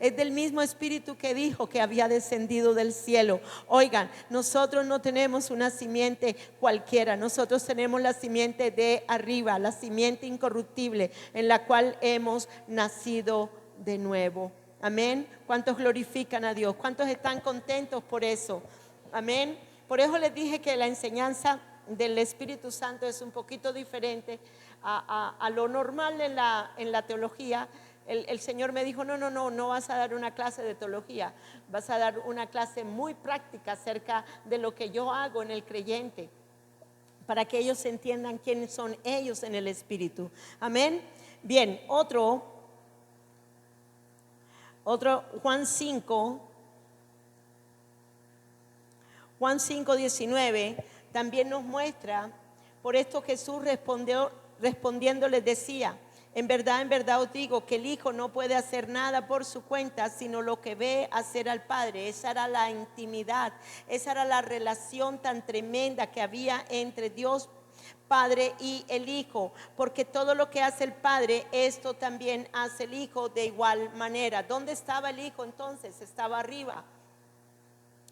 Es del mismo Espíritu que dijo que había descendido del cielo. Oigan, nosotros no tenemos una simiente cualquiera, nosotros tenemos la simiente de arriba, la simiente incorruptible en la cual hemos nacido de nuevo. Amén. ¿Cuántos glorifican a Dios? ¿Cuántos están contentos por eso? Amén. Por eso les dije que la enseñanza del Espíritu Santo es un poquito diferente a lo normal en la teología. El Señor me dijo, no vas a dar una clase de teología, vas a dar una clase muy práctica acerca de lo que yo hago en el creyente, para que ellos entiendan quiénes son ellos en el Espíritu. Amén. Bien, otro Juan 5:19 también nos muestra. Por esto Jesús respondiendo les decía: en verdad os digo que el Hijo no puede hacer nada por su cuenta, sino lo que ve hacer al Padre. Esa era la intimidad, esa era la relación tan tremenda que había entre Dios Padre y el Hijo, porque todo lo que hace el Padre, esto también hace el Hijo de igual manera. ¿Dónde estaba el Hijo entonces? Estaba arriba.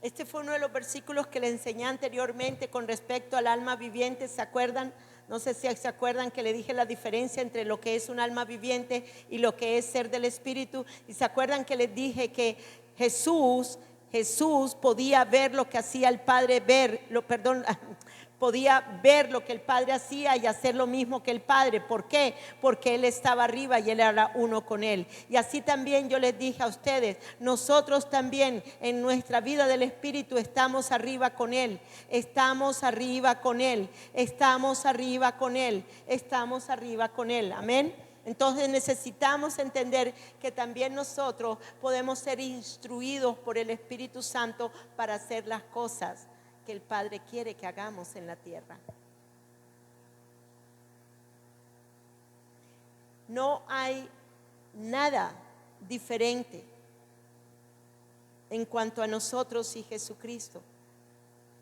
Este fue uno de los versículos que le enseñé anteriormente con respecto al alma viviente. ¿Se acuerdan? No sé si se acuerdan que le dije la diferencia entre lo que es un alma viviente y lo que es ser del Espíritu. Y se acuerdan que les dije que Jesús podía ver lo que hacía el Padre podía ver lo que el Padre hacía y hacer lo mismo que el Padre. ¿Por qué? Porque Él estaba arriba y Él era uno con Él. Y así también yo les dije a ustedes, nosotros también en nuestra vida del Espíritu estamos arriba con Él, estamos arriba con Él, estamos arriba con Él, estamos arriba con Él. Amén. Entonces necesitamos entender que también nosotros podemos ser instruidos por el Espíritu Santo para hacer las cosas que el Padre quiere que hagamos en la tierra. No hay nada diferente en cuanto a nosotros y Jesucristo,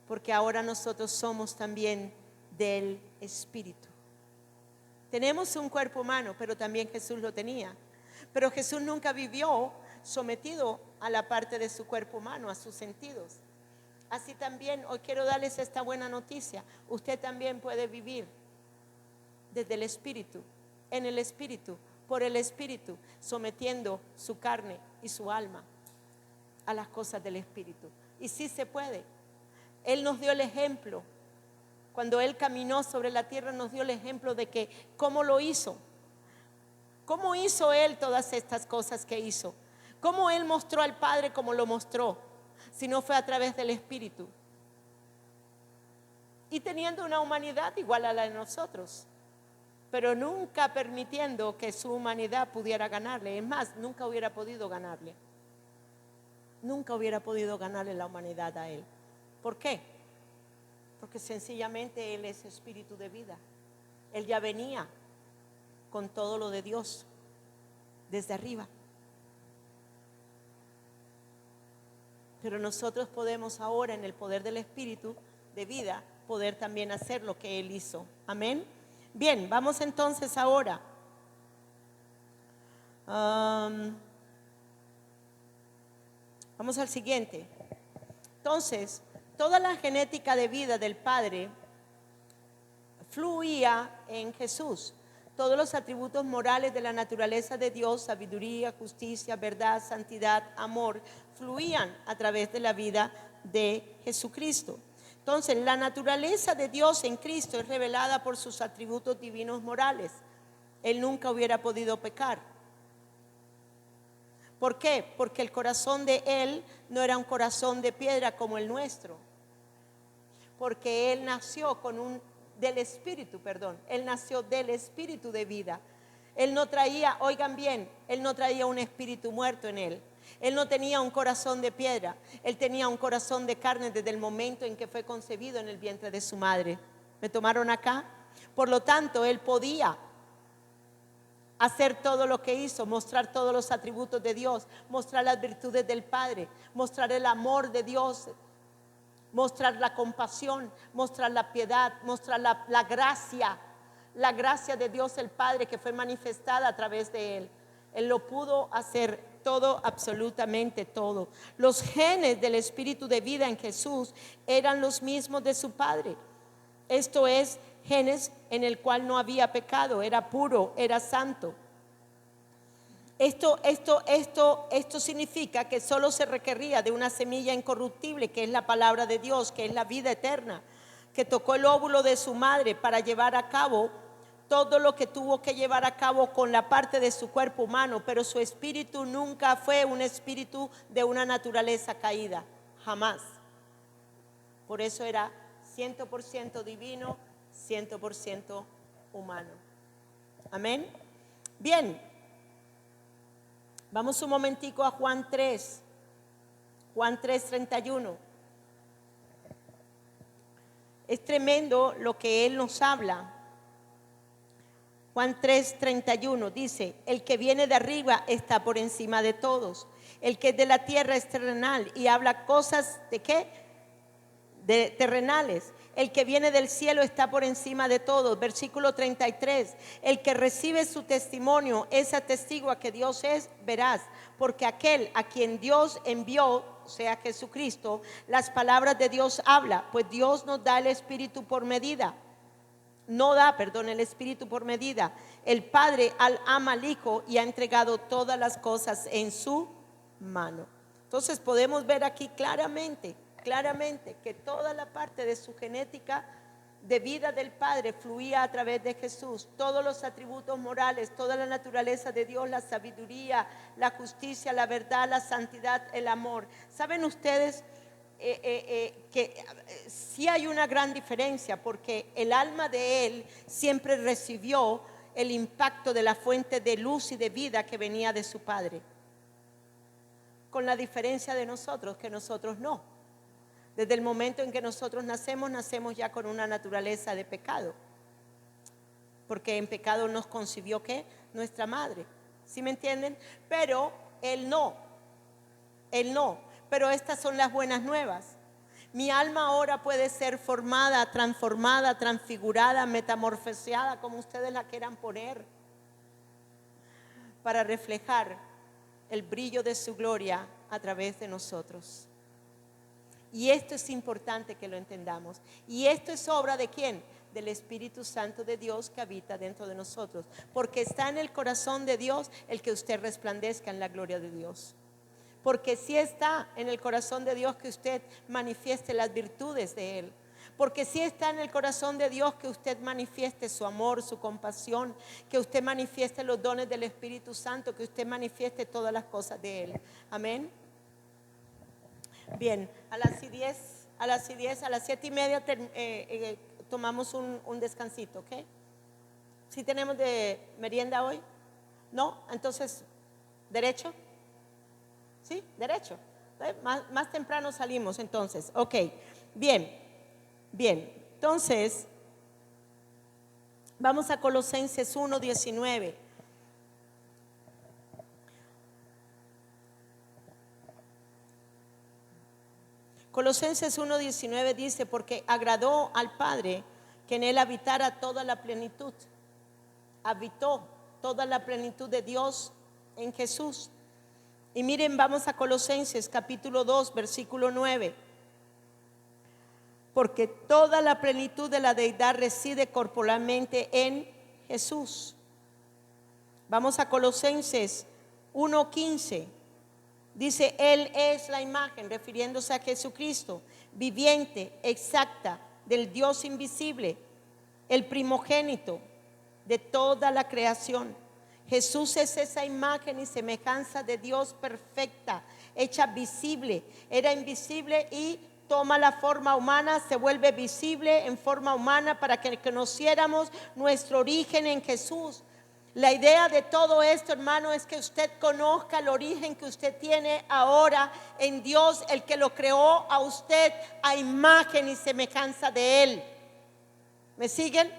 porque ahora nosotros somos también del Espíritu. Tenemos un cuerpo humano, pero también Jesús lo tenía. Pero Jesús nunca vivió sometido a la parte de su cuerpo humano, a sus sentidos. Así también hoy quiero darles esta buena noticia. Usted también puede vivir desde el Espíritu, en el Espíritu, por el Espíritu, sometiendo su carne y su alma a las cosas del Espíritu. Y sí se puede. Él nos dio el ejemplo. Cuando Él caminó sobre la tierra, nos dio el ejemplo de que cómo lo hizo. ¿Cómo hizo Él todas estas cosas que hizo? ¿Cómo Él mostró al Padre como lo mostró? Si no fue a través del Espíritu. Y teniendo una humanidad igual a la de nosotros, pero nunca permitiendo que su humanidad pudiera ganarle. Es más, nunca hubiera podido ganarle. Nunca hubiera podido ganarle la humanidad a Él. ¿Por qué? Porque sencillamente Él es espíritu de vida. Él ya venía con todo lo de Dios desde arriba. Pero nosotros podemos ahora, en el poder del Espíritu de vida, poder también hacer lo que Él hizo. Amén. Bien, vamos entonces ahora. Vamos al siguiente. Entonces, toda la genética de vida del Padre fluía en Jesús. Todos los atributos morales de la naturaleza de Dios, sabiduría, justicia, verdad, santidad, amor, fluían a través de la vida de Jesucristo. Entonces, la naturaleza de Dios en Cristo es revelada por sus atributos divinos morales. Él nunca hubiera podido pecar. ¿Por qué? Porque el corazón de Él no era un corazón de piedra como el nuestro. Porque Él nació Él nació del Espíritu de vida. Él no traía, oigan bien, Él no traía un espíritu muerto en Él. Él no tenía un corazón de piedra. Él tenía un corazón de carne desde el momento en que fue concebido en el vientre de su madre. ¿Me tomaron acá? Por lo tanto, Él podía hacer todo lo que hizo, mostrar todos los atributos de Dios, mostrar las virtudes del Padre, mostrar el amor de Dios, mostrar la compasión, mostrar la piedad, mostrar la gracia de Dios el Padre que fue manifestada a través de Él. Él lo pudo hacer todo, absolutamente todo. Los genes del espíritu de vida en Jesús eran los mismos de su Padre. Esto es, genes en el cual no había pecado, era puro, era santo. Esto significa que solo se requería de una semilla incorruptible, que es la palabra de Dios, que es la vida eterna, que tocó el óvulo de su madre para llevar a cabo todo lo que tuvo que llevar a cabo con la parte de su cuerpo humano, pero su espíritu nunca fue un espíritu de una naturaleza caída, jamás. Por eso era 100% divino, 100% humano. Amén. Bien, vamos un momentico a Juan 3, Juan 3:31. Es tremendo lo que Él nos habla. Juan 3:31 dice: el que viene de arriba está por encima de todos. El que es de la tierra es terrenal y habla cosas ¿de qué? De terrenales. El que viene del cielo está por encima de todos. Versículo 33. El que recibe su testimonio es atestigua que Dios es veraz, porque aquel a quien Dios envió, o sea Jesucristo, las palabras de Dios habla, pues Dios nos da el Espíritu por medida. No da, perdón, el Espíritu por medida. El Padre ama al Hijo y ha entregado todas las cosas en su mano. Entonces podemos ver aquí claramente que toda la parte de su genética de vida del Padre fluía a través de Jesús. Todos los atributos morales, toda la naturaleza de Dios, la sabiduría, la justicia, la verdad, la santidad, el amor. ¿Saben ustedes que sí hay una gran diferencia? Porque el alma de Él siempre recibió el impacto de la fuente de luz y de vida que venía de su Padre, con la diferencia de nosotros, que nosotros no. Desde el momento en que nosotros nacemos ya con una naturaleza de pecado, porque en pecado nos concibió ¿qué? Nuestra madre. ¿Sí me entienden? Pero Él no. Pero estas son las buenas nuevas. Mi alma ahora puede ser formada, transformada, transfigurada, metamorfoseada, como ustedes la quieran poner, para reflejar el brillo de su gloria a través de nosotros. Y esto es importante que lo entendamos. Y esto es obra ¿de quién? Del Espíritu Santo de Dios que habita dentro de nosotros. Porque está en el corazón de Dios el que usted resplandezca en la gloria de Dios. Porque sí está en el corazón de Dios que usted manifieste las virtudes de Él. Porque sí está en el corazón de Dios que usted manifieste su amor, su compasión, que usted manifieste los dones del Espíritu Santo, que usted manifieste todas las cosas de Él. Amén. Bien, a las 7:30 tomamos un descansito, ¿ok? ¿Sí tenemos de merienda hoy? ¿No? Entonces, ¿derecho? ¿Sí? ¿Derecho? Más temprano salimos entonces, ok. Bien. Entonces, vamos a Colosenses 1:19. Colosenses 1:19 dice: porque agradó al Padre que en Él habitara toda la plenitud. Habitó toda la plenitud de Dios en Jesús. Y miren, vamos a Colosenses capítulo 2, versículo 9. Porque toda la plenitud de la deidad reside corporalmente en Jesús. Vamos a Colosenses 1:15. Dice: Él es la imagen, refiriéndose a Jesucristo, viviente, exacta, del Dios invisible, el primogénito de toda la creación. Jesús es esa imagen y semejanza de Dios perfecta, hecha visible. Era invisible y toma la forma humana, se vuelve visible en forma humana para que conociéramos nuestro origen en Jesús. La idea de todo esto, hermano, es que usted conozca el origen que usted tiene ahora en Dios, el que lo creó a usted a imagen y semejanza de Él. ¿Me siguen?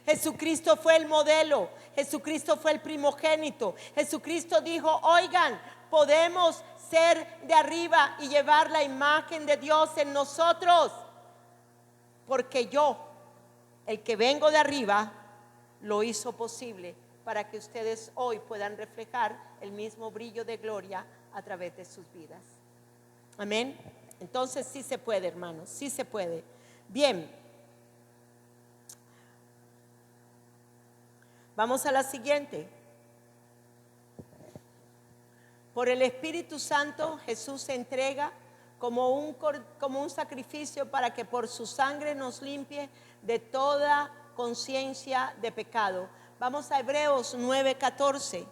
Jesucristo fue el modelo, Jesucristo fue el primogénito. Jesucristo dijo: oigan, podemos ser de arriba y llevar la imagen de Dios en nosotros, porque yo, el que vengo de arriba, lo hizo posible para que ustedes hoy puedan reflejar el mismo brillo de gloria a través de sus vidas. Amén. Entonces sí se puede, hermanos, sí se puede. Bien. Vamos a la siguiente. Por el Espíritu Santo Jesús se entrega como un sacrificio para que por su sangre nos limpie de toda conciencia de pecado. Vamos a Hebreos 9:14.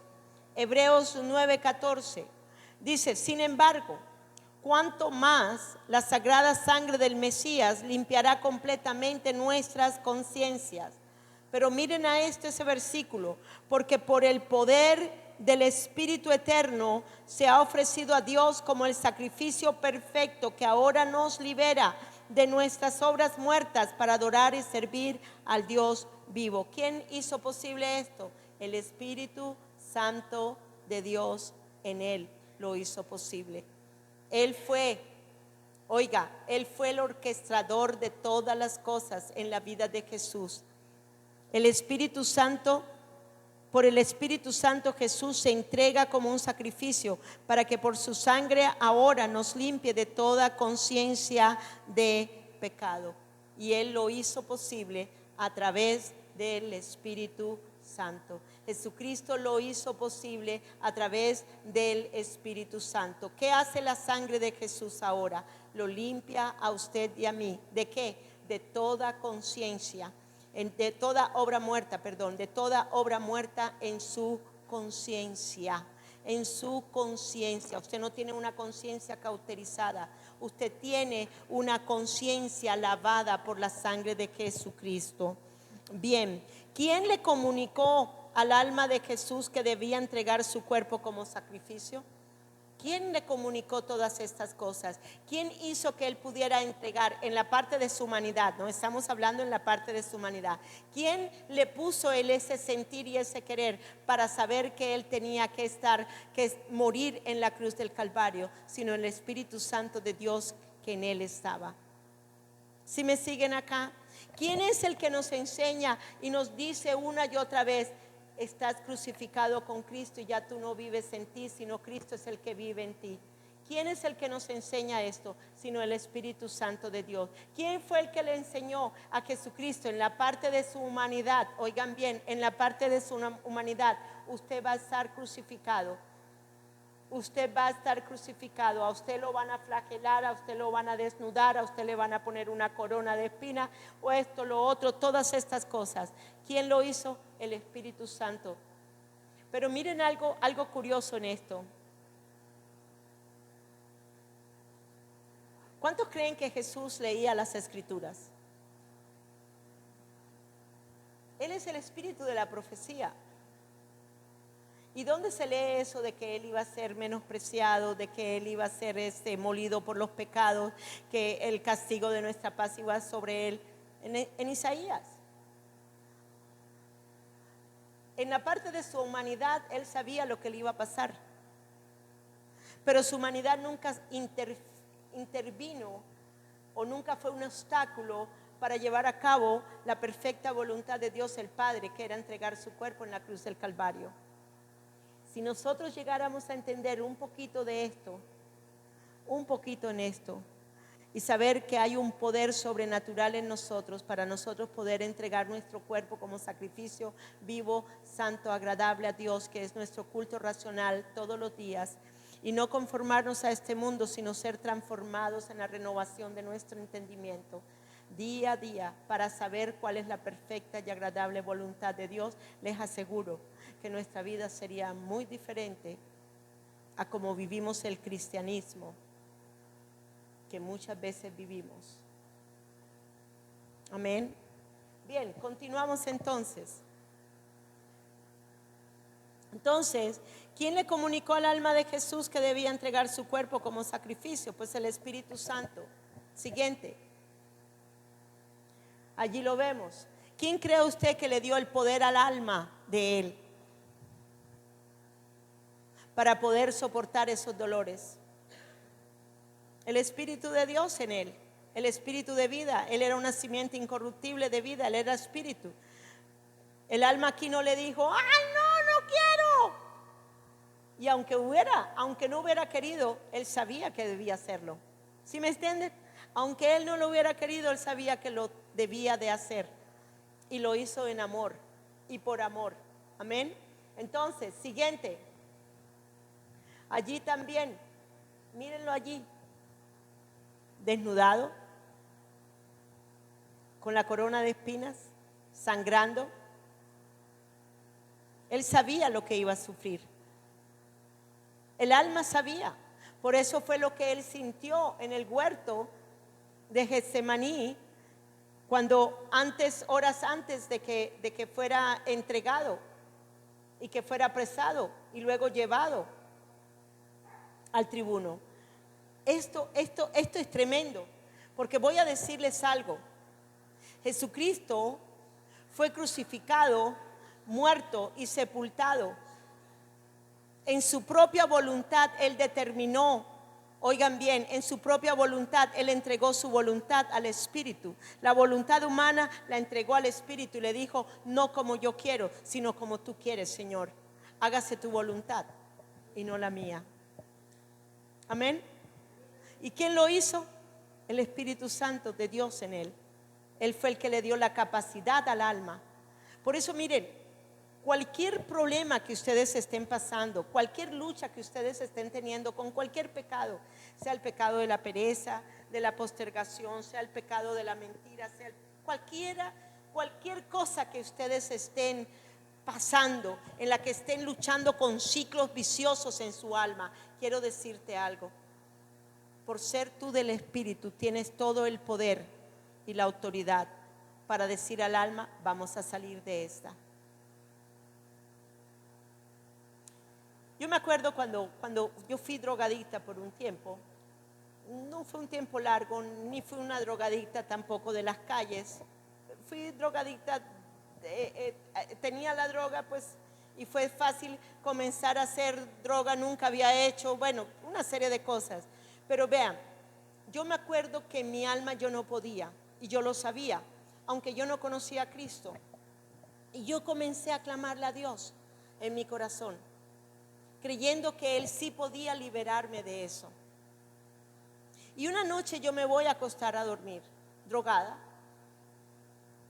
Hebreos 9:14. Dice, sin embargo, cuanto más la sagrada sangre del Mesías limpiará completamente nuestras conciencias. Pero miren a ese versículo, porque por el poder del Espíritu eterno se ha ofrecido a Dios como el sacrificio perfecto que ahora nos libera de nuestras obras muertas para adorar y servir al Dios vivo. ¿Quién hizo posible esto? El Espíritu Santo de Dios, en Él lo hizo posible. Él fue, Él fue el orquestador de todas las cosas en la vida de Jesús. El Espíritu Santo, por el Espíritu Santo Jesús se entrega como un sacrificio para que por su sangre ahora nos limpie de toda conciencia de pecado. Y Él lo hizo posible a través del Espíritu Santo. Jesucristo lo hizo posible a través del Espíritu Santo. ¿Qué hace la sangre de Jesús ahora? Lo limpia a usted y a mí. ¿De qué? De toda conciencia. De toda obra muerta, de toda obra muerta en su conciencia, en su conciencia. Usted no tiene una conciencia cauterizada, usted tiene una conciencia lavada por la sangre de Jesucristo. Bien, ¿quién le comunicó al alma de Jesús que debía entregar su cuerpo como sacrificio? ¿Quién le comunicó todas estas cosas? ¿Quién hizo que Él pudiera entregar en la parte de su humanidad? No estamos hablando en la parte de su humanidad. ¿Quién le puso Él ese sentir y ese querer para saber que Él tenía que morir en la cruz del Calvario? Sino el Espíritu Santo de Dios que en Él estaba. ¿Sí me siguen acá? ¿Quién es el que nos enseña y nos dice una y otra vez: estás crucificado con Cristo y ya tú no vives en ti, sino Cristo es el que vive en ti? ¿Quién es el que nos enseña esto? Sino el Espíritu Santo de Dios. ¿Quién fue el que le enseñó a Jesucristo en la parte de su humanidad? Oigan bien, en la parte de su humanidad usted va a estar crucificado. Usted va a estar crucificado, a usted lo van a flagelar, a usted lo van a desnudar, a usted le van a poner una corona de espinas o esto, lo otro, todas estas cosas. ¿Quién lo hizo? El Espíritu Santo. Pero miren algo curioso en esto. ¿Cuántos creen que Jesús leía las Escrituras? Él es el espíritu de la profecía. ¿Y dónde se lee eso de que Él iba a ser menospreciado, de que Él iba a ser molido por los pecados, que el castigo de nuestra paz iba sobre Él? En Isaías. En la parte de su humanidad Él sabía lo que le iba a pasar, pero su humanidad nunca intervino o nunca fue un obstáculo para llevar a cabo la perfecta voluntad de Dios el Padre, que era entregar su cuerpo en la cruz del Calvario. Si nosotros llegáramos a entender un poquito de esto, un poquito en esto, y saber que hay un poder sobrenatural en nosotros para nosotros poder entregar nuestro cuerpo como sacrificio vivo, santo, agradable a Dios, que es nuestro culto racional todos los días, y no conformarnos a este mundo, sino ser transformados en la renovación de nuestro entendimiento día a día para saber cuál es la perfecta y agradable voluntad de Dios. Les aseguro que nuestra vida sería muy diferente a como vivimos el cristianismo que muchas veces vivimos. Amén. Bien, continuamos entonces. Entonces, ¿quién le comunicó al alma de Jesús que debía entregar su cuerpo como sacrificio? Pues el Espíritu Santo. Siguiente. Allí lo vemos. ¿Quién cree usted que le dio el poder al alma de Él para poder soportar esos dolores? El Espíritu de Dios en Él, el Espíritu de vida. Él era una simiente incorruptible de vida, Él era Espíritu. El alma aquí no le dijo, ¡ay, no, no quiero! Y aunque no hubiera querido, él sabía que debía hacerlo. ¿Sí me entienden? Aunque él no lo hubiera querido, él sabía que lo debía de hacer. Y lo hizo en amor y por amor. Amén. Entonces, siguiente. Allí también, mírenlo allí, desnudado, con la corona de espinas, sangrando. Él sabía lo que iba a sufrir. El alma sabía. Por eso fue lo que él sintió en el huerto de Getsemaní, cuando horas antes de que fuera entregado y que fuera apresado y luego llevado al tribuno. Esto es tremendo, porque voy a decirles algo. Jesucristo fue crucificado, muerto y sepultado. En su propia voluntad Él determinó, oigan bien, en su propia voluntad Él entregó su voluntad al Espíritu. La voluntad humana la entregó al Espíritu y le dijo, no como yo quiero, sino como tú quieres, Señor. Hágase tu voluntad y no la mía. Amén. ¿Y quién lo hizo? El Espíritu Santo de Dios en él. Él fue el que le dio la capacidad al alma. Por eso miren, cualquier problema que ustedes estén pasando, cualquier lucha que ustedes estén teniendo con cualquier pecado, sea el pecado de la pereza, de la postergación, sea el pecado de la mentira, sea cualquier cosa que ustedes estén pasando, en la que estén luchando con ciclos viciosos en su alma, quiero decirte algo. Por ser tú del Espíritu, tienes todo el poder y la autoridad para decir al alma, vamos a salir de esta. Yo me acuerdo cuando yo fui drogadicta por un tiempo. No fue un tiempo largo, ni fui una drogadicta tampoco de las calles. Fui drogadicta, tenía la droga, pues, y fue fácil comenzar a hacer droga, nunca había hecho, bueno, una serie de cosas. Pero vean, yo me acuerdo que en mi alma yo no podía, y yo lo sabía, aunque yo no conocía a Cristo. Y yo comencé a clamarle a Dios en mi corazón, creyendo que Él sí podía liberarme de eso. Y una noche yo me voy a acostar a dormir, drogada,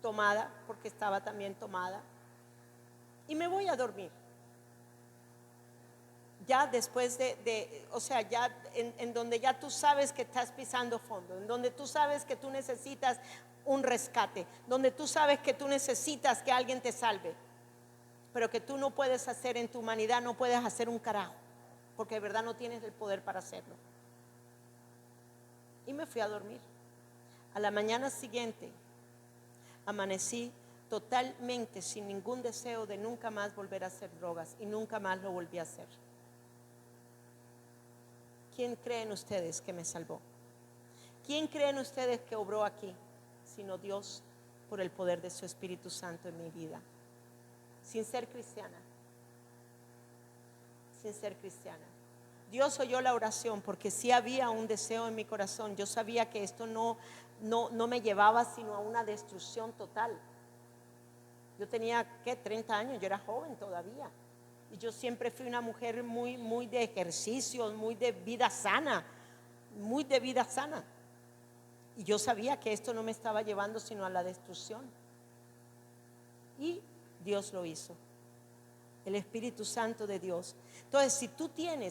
tomada, porque estaba también tomada, y me voy a dormir. Ya después o sea, ya en donde ya tú sabes que estás pisando fondo, en donde tú sabes que tú necesitas un rescate, donde tú sabes que tú necesitas que alguien te salve, pero que tú no puedes hacer en tu humanidad, no puedes hacer un carajo, porque de verdad no tienes el poder para hacerlo. Y me fui a dormir. A la mañana siguiente amanecí totalmente sin ningún deseo de nunca más volver a hacer drogas, y nunca más lo volví a hacer. ¿Quién creen ustedes que me salvó? ¿Quién creen ustedes que obró aquí? Sino Dios, por el poder de su Espíritu Santo en mi vida. Sin ser cristiana. Sin ser cristiana. Dios oyó la oración, porque sí había un deseo en mi corazón. Yo sabía que esto no me llevaba sino a una destrucción total. Yo tenía, 30 años, yo era joven todavía. Y yo siempre fui una mujer muy de ejercicios, muy de vida sana, muy de vida sana. Y yo sabía que esto no me estaba llevando sino a la destrucción. Y Dios lo hizo. El Espíritu Santo de Dios. Entonces,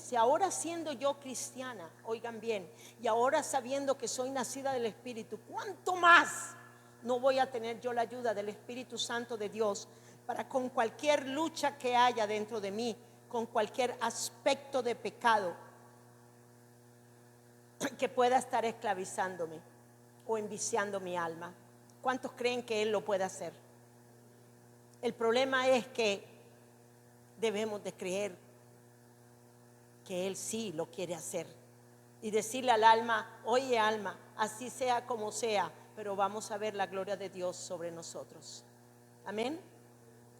si ahora siendo yo cristiana, oigan bien, y ahora sabiendo que soy nacida del Espíritu, ¿cuánto más no voy a tener yo la ayuda del Espíritu Santo de Dios para con cualquier lucha que haya dentro de mí, con cualquier aspecto de pecado que pueda estar esclavizándome o enviciando mi alma? ¿Cuántos creen que Él lo puede hacer? El problema es que debemos de creer que Él sí lo quiere hacer y decirle al alma, oye alma, así sea como sea, pero vamos a ver la gloria de Dios sobre nosotros. Amén.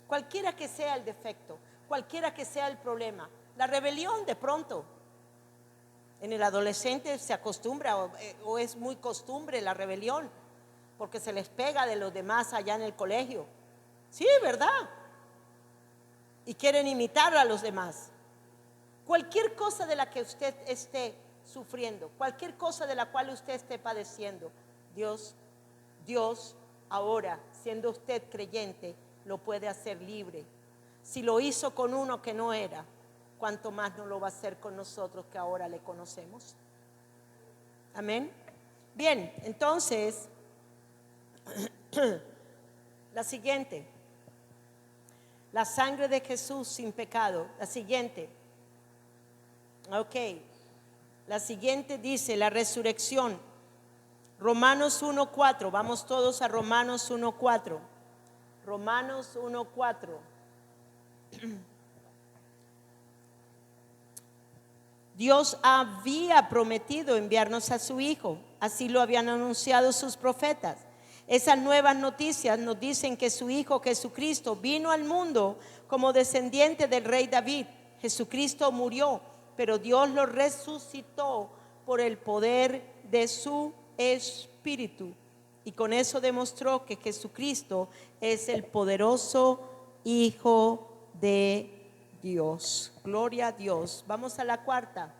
Cualquiera que sea el defecto, cualquiera que sea el problema, la rebelión de pronto. En el adolescente se acostumbra o es muy costumbre la rebelión, porque se les pega de los demás allá en el colegio. Sí, ¿verdad? Y quieren imitar a los demás. Cualquier cosa de la que usted esté sufriendo, cualquier cosa de la cual usted esté padeciendo, Dios ahora, siendo usted creyente, lo puede hacer libre. Si lo hizo con uno que no era, cuánto más no lo va a hacer con nosotros que ahora le conocemos. Amén. Bien, entonces, la siguiente, la sangre de Jesús sin pecado. La siguiente, ok, la siguiente dice la resurrección. Romanos 1:4, vamos todos a Romanos 1:4. Romanos 1:4. Dios había prometido enviarnos a su Hijo, así lo habían anunciado sus profetas. Esas nuevas noticias nos dicen que su Hijo Jesucristo vino al mundo como descendiente del rey David. Jesucristo murió, pero Dios lo resucitó por el poder de su Espíritu. Y con eso demostró que Jesucristo es el poderoso Hijo de Dios. Gloria a Dios. Vamos a la cuarta.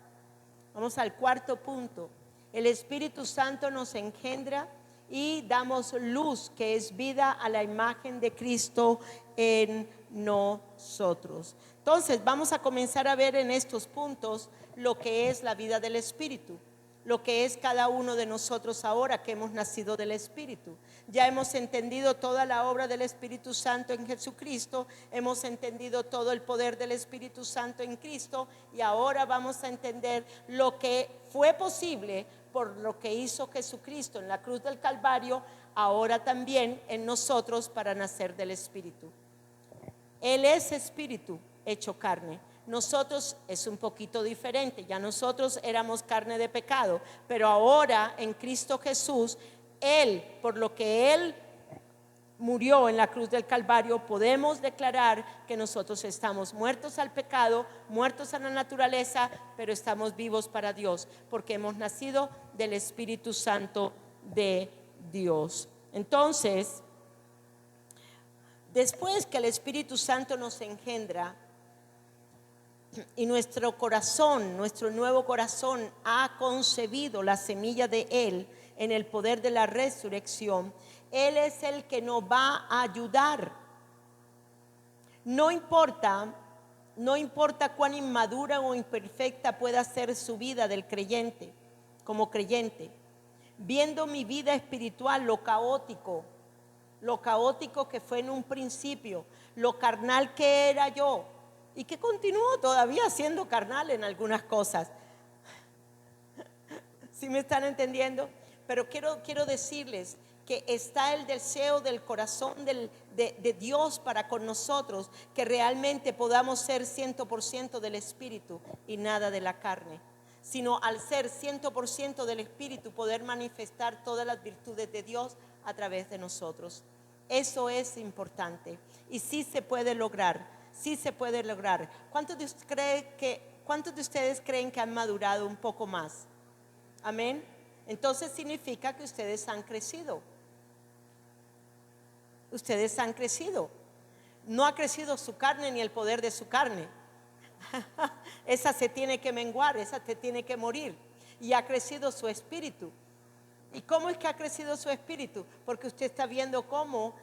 Vamos al cuarto punto. El Espíritu Santo nos engendra y damos luz, que es vida, a la imagen de Cristo en nosotros. Entonces vamos a comenzar a ver en estos puntos lo que es la vida del Espíritu, lo que es cada uno de nosotros ahora que hemos nacido del Espíritu. Ya hemos entendido toda la obra del Espíritu Santo en Jesucristo, hemos entendido todo el poder del Espíritu Santo en Cristo, y ahora vamos a entender lo que fue posible por lo que hizo Jesucristo en la cruz del Calvario, ahora también en nosotros para nacer del Espíritu. Él es Espíritu hecho carne. Nosotros es un poquito diferente. Ya nosotros éramos carne de pecado, pero ahora en Cristo Jesús, Él, por lo que Él murió en la cruz del Calvario, podemos declarar que nosotros estamos muertos al pecado, muertos a la naturaleza, pero estamos vivos para Dios, porque hemos nacido del Espíritu Santo de Dios. Entonces, después que el Espíritu Santo nos engendra y nuestro corazón, nuestro nuevo corazón ha concebido la semilla de Él en el poder de la resurrección, Él es el que nos va a ayudar. No importa cuán inmadura o imperfecta pueda ser su vida del creyente, como creyente, viendo mi vida espiritual, lo caótico que fue en un principio, lo carnal que era yo, y que continúo todavía siendo carnal en algunas cosas. ¿Sí me están entendiendo? Pero quiero decirles que está el deseo del corazón de Dios para con nosotros, que realmente podamos ser 100% del Espíritu y nada de la carne, sino al ser 100% del Espíritu poder manifestar todas las virtudes de Dios a través de nosotros. Eso es importante y sí se puede lograr. Sí se puede lograr. ¿Cuántos de ustedes creen que han madurado un poco más? Amén. Entonces significa que ustedes han crecido. Ustedes han crecido. No ha crecido su carne ni el poder de su carne. Esa se tiene que menguar, esa se tiene que morir. Y ha crecido su espíritu. ¿Y cómo es que ha crecido su espíritu? Porque usted está viendo cómo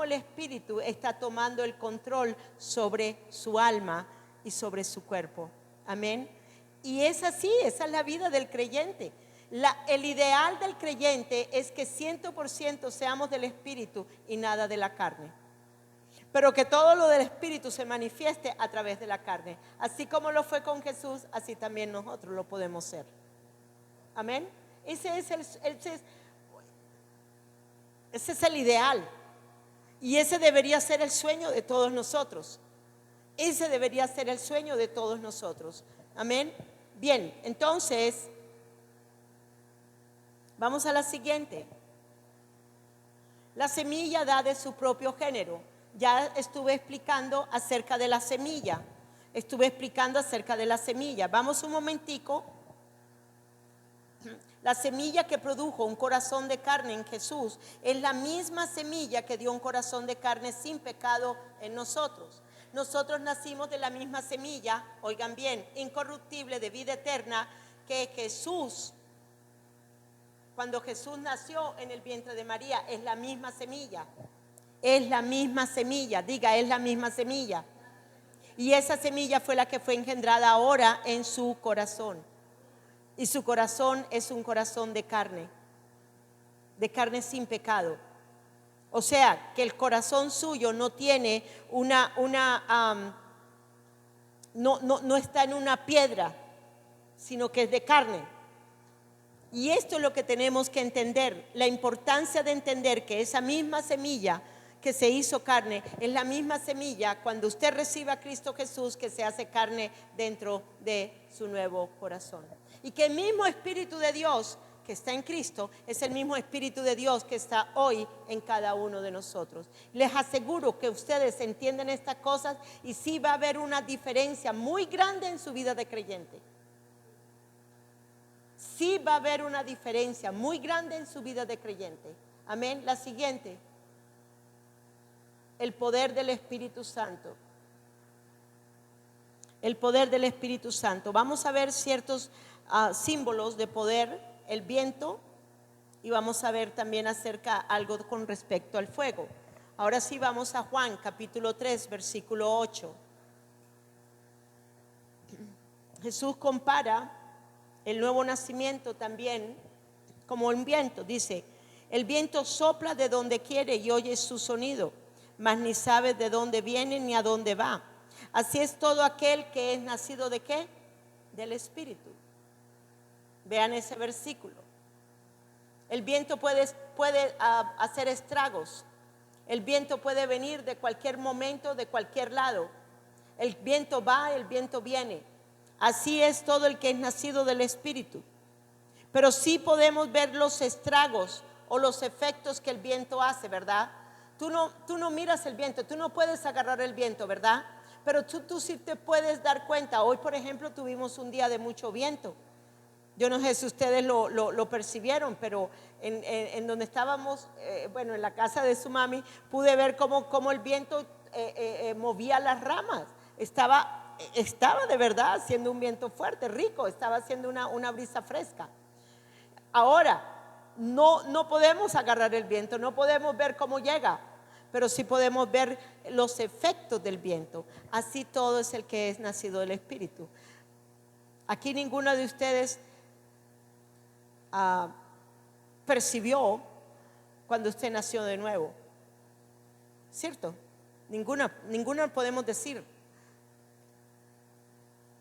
el Espíritu está tomando el control sobre su alma y sobre su cuerpo. Amén. Y es así, esa es la vida del creyente. El ideal del creyente es que 100% seamos del Espíritu y nada de la carne. Pero que todo lo del Espíritu se manifieste a través de la carne. Así como lo fue con Jesús, así también nosotros lo podemos ser. Amén. Ese es el ideal. Y ese debería ser el sueño de todos nosotros. Ese debería ser el sueño de todos nosotros. Amén. Bien, entonces, vamos a la siguiente. La semilla da de su propio género. Ya estuve explicando acerca de la semilla. Vamos un momentico. La semilla que produjo un corazón de carne en Jesús es la misma semilla que dio un corazón de carne sin pecado en nosotros. Nosotros nacimos de la misma semilla, oigan bien, incorruptible, de vida eterna, que Jesús, cuando Jesús nació en el vientre de María, es la misma semilla. Es la misma semilla, diga, es la misma semilla. Y esa semilla fue la que fue engendrada ahora en su corazón. Y su corazón es un corazón de carne sin pecado. O sea, que el corazón suyo no tiene no está en una piedra, sino que es de carne. Y esto es lo que tenemos que entender, la importancia de entender que esa misma semilla que se hizo carne es la misma semilla cuando usted recibe a Cristo Jesús, que se hace carne dentro de su nuevo corazón. Y que el mismo Espíritu de Dios que está en Cristo es el mismo Espíritu de Dios que está hoy en cada uno de nosotros. Les aseguro que ustedes entienden estas cosas y sí va a haber una diferencia muy grande en su vida de creyente. Sí va a haber una diferencia muy grande en su vida de creyente. Amén. La siguiente. El poder del Espíritu Santo. El poder del Espíritu Santo. Vamos a ver ciertos símbolos de poder, el viento, y vamos a ver también acerca algo con respecto al fuego. Ahora sí vamos a Juan capítulo 3 versículo 8. Jesús compara el nuevo nacimiento también como un viento. Dice, el viento sopla de donde quiere y oye su sonido, mas ni sabe de dónde viene ni a dónde va. Así es todo aquel que es nacido ¿de qué? Del Espíritu. Vean ese versículo. El viento puede hacer estragos. El viento puede venir de cualquier momento, de cualquier lado. El viento va, el viento viene. Así es todo el que es nacido del Espíritu. Pero sí podemos ver los estragos o los efectos que el viento hace, ¿verdad? Tú no miras el viento, tú no puedes agarrar el viento, ¿verdad? Pero tú sí te puedes dar cuenta. Hoy, por ejemplo, tuvimos un día de mucho viento. Yo no sé si ustedes lo percibieron, pero en donde estábamos, en la casa de su mami, pude ver cómo el viento movía las ramas. Estaba de verdad haciendo un viento fuerte, rico, estaba haciendo una brisa fresca. Ahora, no podemos agarrar el viento, no podemos ver cómo llega, pero sí podemos ver los efectos del viento. Así todo es el que es nacido del Espíritu. Aquí ninguno de ustedes percibió cuando usted nació de nuevo, ¿cierto? Ninguna podemos decir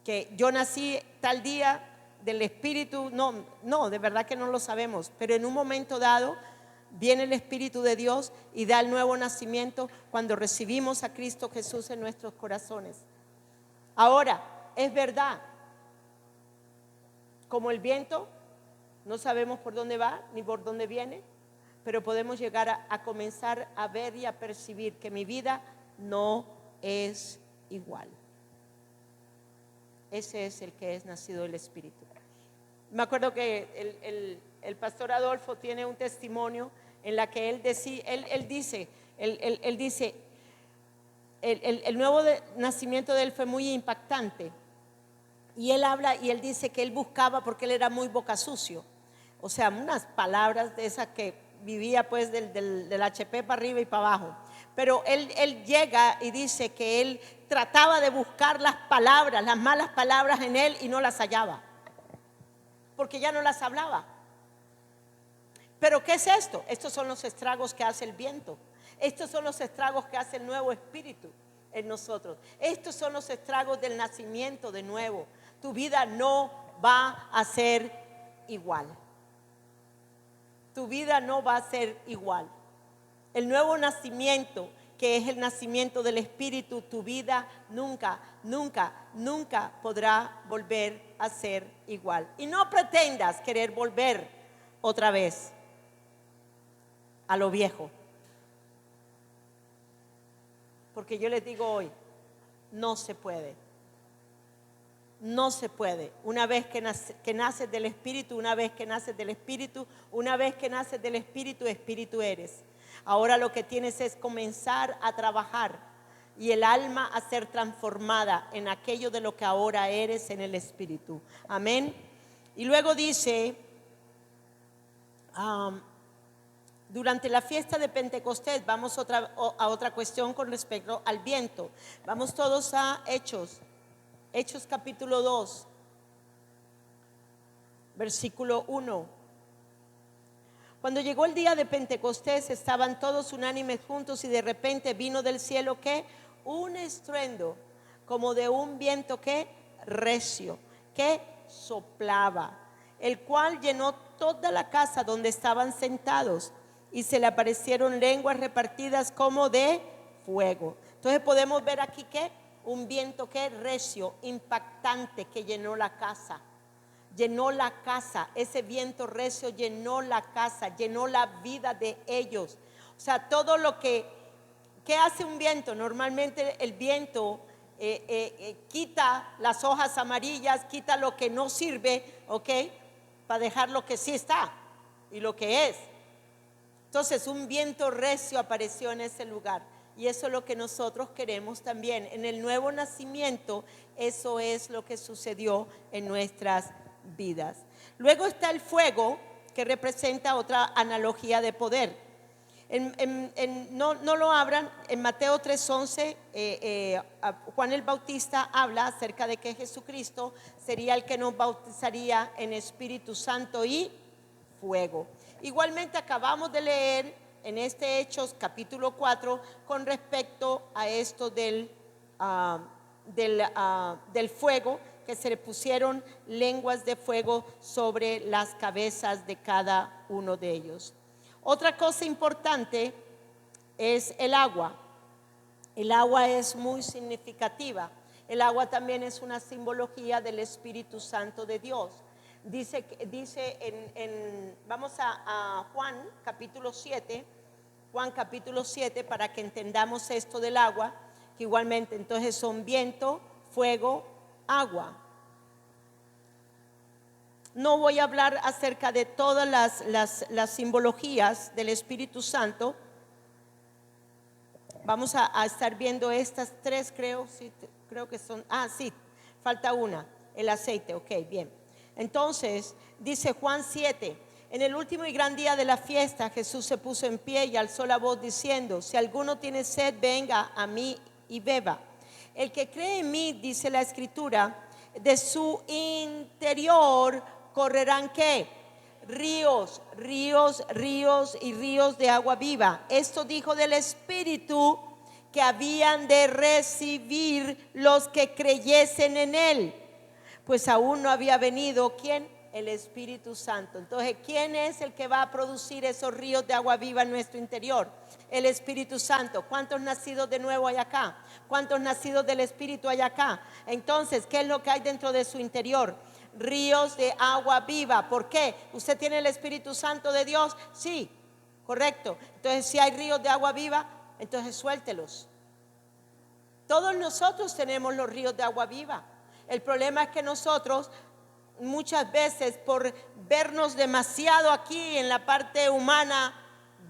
que yo nací tal día del Espíritu. No, de verdad que no lo sabemos, pero en un momento dado viene el Espíritu de Dios y da el nuevo nacimiento cuando recibimos a Cristo Jesús en nuestros corazones. Ahora, es verdad, como el viento, no sabemos por dónde va ni por dónde viene, pero podemos llegar a comenzar a ver y a percibir que mi vida no es igual. Ese es el que es nacido del Espíritu. Me acuerdo que el pastor Adolfo tiene un testimonio en la que él dice, el nuevo nacimiento de él fue muy impactante. Y él habla y él dice que él buscaba, porque él era muy boca sucio, o sea, unas palabras de esas que vivía pues del HP para arriba y para abajo. Pero él llega y dice que él trataba de buscar las malas palabras en él y no las hallaba, porque ya no las hablaba. Pero ¿qué es esto? Estos son los estragos que hace el viento. Estos son los estragos que hace el nuevo Espíritu en nosotros. Estos son los estragos del nacimiento de nuevo. Tu vida no va a ser igual. Tu vida no va a ser igual. El nuevo nacimiento, que es el nacimiento del Espíritu, tu vida nunca podrá volver a ser igual. Y no pretendas querer volver otra vez a lo viejo, porque yo les digo hoy, no se puede. No se puede. Una vez que naces del Espíritu, una vez que naces del Espíritu, una vez que naces del Espíritu, Espíritu eres. Ahora lo que tienes es comenzar a trabajar y el alma a ser transformada en aquello de lo que ahora eres en el Espíritu. Amén. Y luego dice, durante la fiesta de Pentecostés, vamos a otra cuestión con respecto al viento. Vamos todos a Hechos capítulo 2, versículo 1. Cuando llegó el día de Pentecostés, estaban todos unánimes juntos y de repente vino del cielo, ¿qué? Un estruendo, como de un viento, ¿qué? Recio, que soplaba, el cual llenó toda la casa donde estaban sentados, y se le aparecieron lenguas repartidas como de fuego. Entonces podemos ver aquí que un viento que recio, impactante, que llenó la casa. Llenó la casa, ese viento recio llenó la casa, llenó la vida de ellos. O sea, todo lo que, ¿qué hace un viento? Normalmente el viento quita las hojas amarillas, quita lo que no sirve, ¿ok? Para dejar lo que sí está y lo que es. Entonces un viento recio apareció en ese lugar. Y eso es lo que nosotros queremos también. En el nuevo nacimiento, eso es lo que sucedió en nuestras vidas. Luego está el fuego, que representa otra analogía de poder. No lo abran, en Mateo 3:11, Juan el Bautista habla acerca de que Jesucristo sería el que nos bautizaría en Espíritu Santo y fuego. Igualmente acabamos de leer en este Hechos capítulo 4 con respecto a esto del fuego, que se le pusieron lenguas de fuego sobre las cabezas de cada uno de ellos. Otra cosa importante es el agua. El agua es muy significativa. El agua también es una simbología del Espíritu Santo de Dios. Dice vamos a Juan capítulo 7, para que entendamos esto del agua, que igualmente entonces son viento, fuego, agua. No voy a hablar acerca de todas las simbologías del Espíritu Santo. Vamos a estar viendo estas tres, creo que son, sí, falta una, el aceite, ok, bien. Entonces, dice Juan 7, en el último y gran día de la fiesta, Jesús se puso en pie y alzó la voz diciendo, si alguno tiene sed, venga a mí y beba. El que cree en mí, dice la Escritura, de su interior correrán, ¿qué? Ríos y ríos de agua viva. Esto dijo del Espíritu que habían de recibir los que creyesen en él, pues aún no había venido, ¿quién? El Espíritu Santo. Entonces, ¿quién es el que va a producir esos ríos de agua viva en nuestro interior? El Espíritu Santo. ¿Cuántos nacidos de nuevo hay acá? ¿Cuántos nacidos del Espíritu hay acá? Entonces, ¿qué es lo que hay dentro de su interior? Ríos de agua viva. ¿Por qué? ¿Usted tiene el Espíritu Santo de Dios? Sí, correcto. Entonces, si hay ríos de agua viva, entonces suéltelos. Todos nosotros tenemos los ríos de agua viva. El problema es que nosotros muchas veces, por vernos demasiado aquí en la parte humana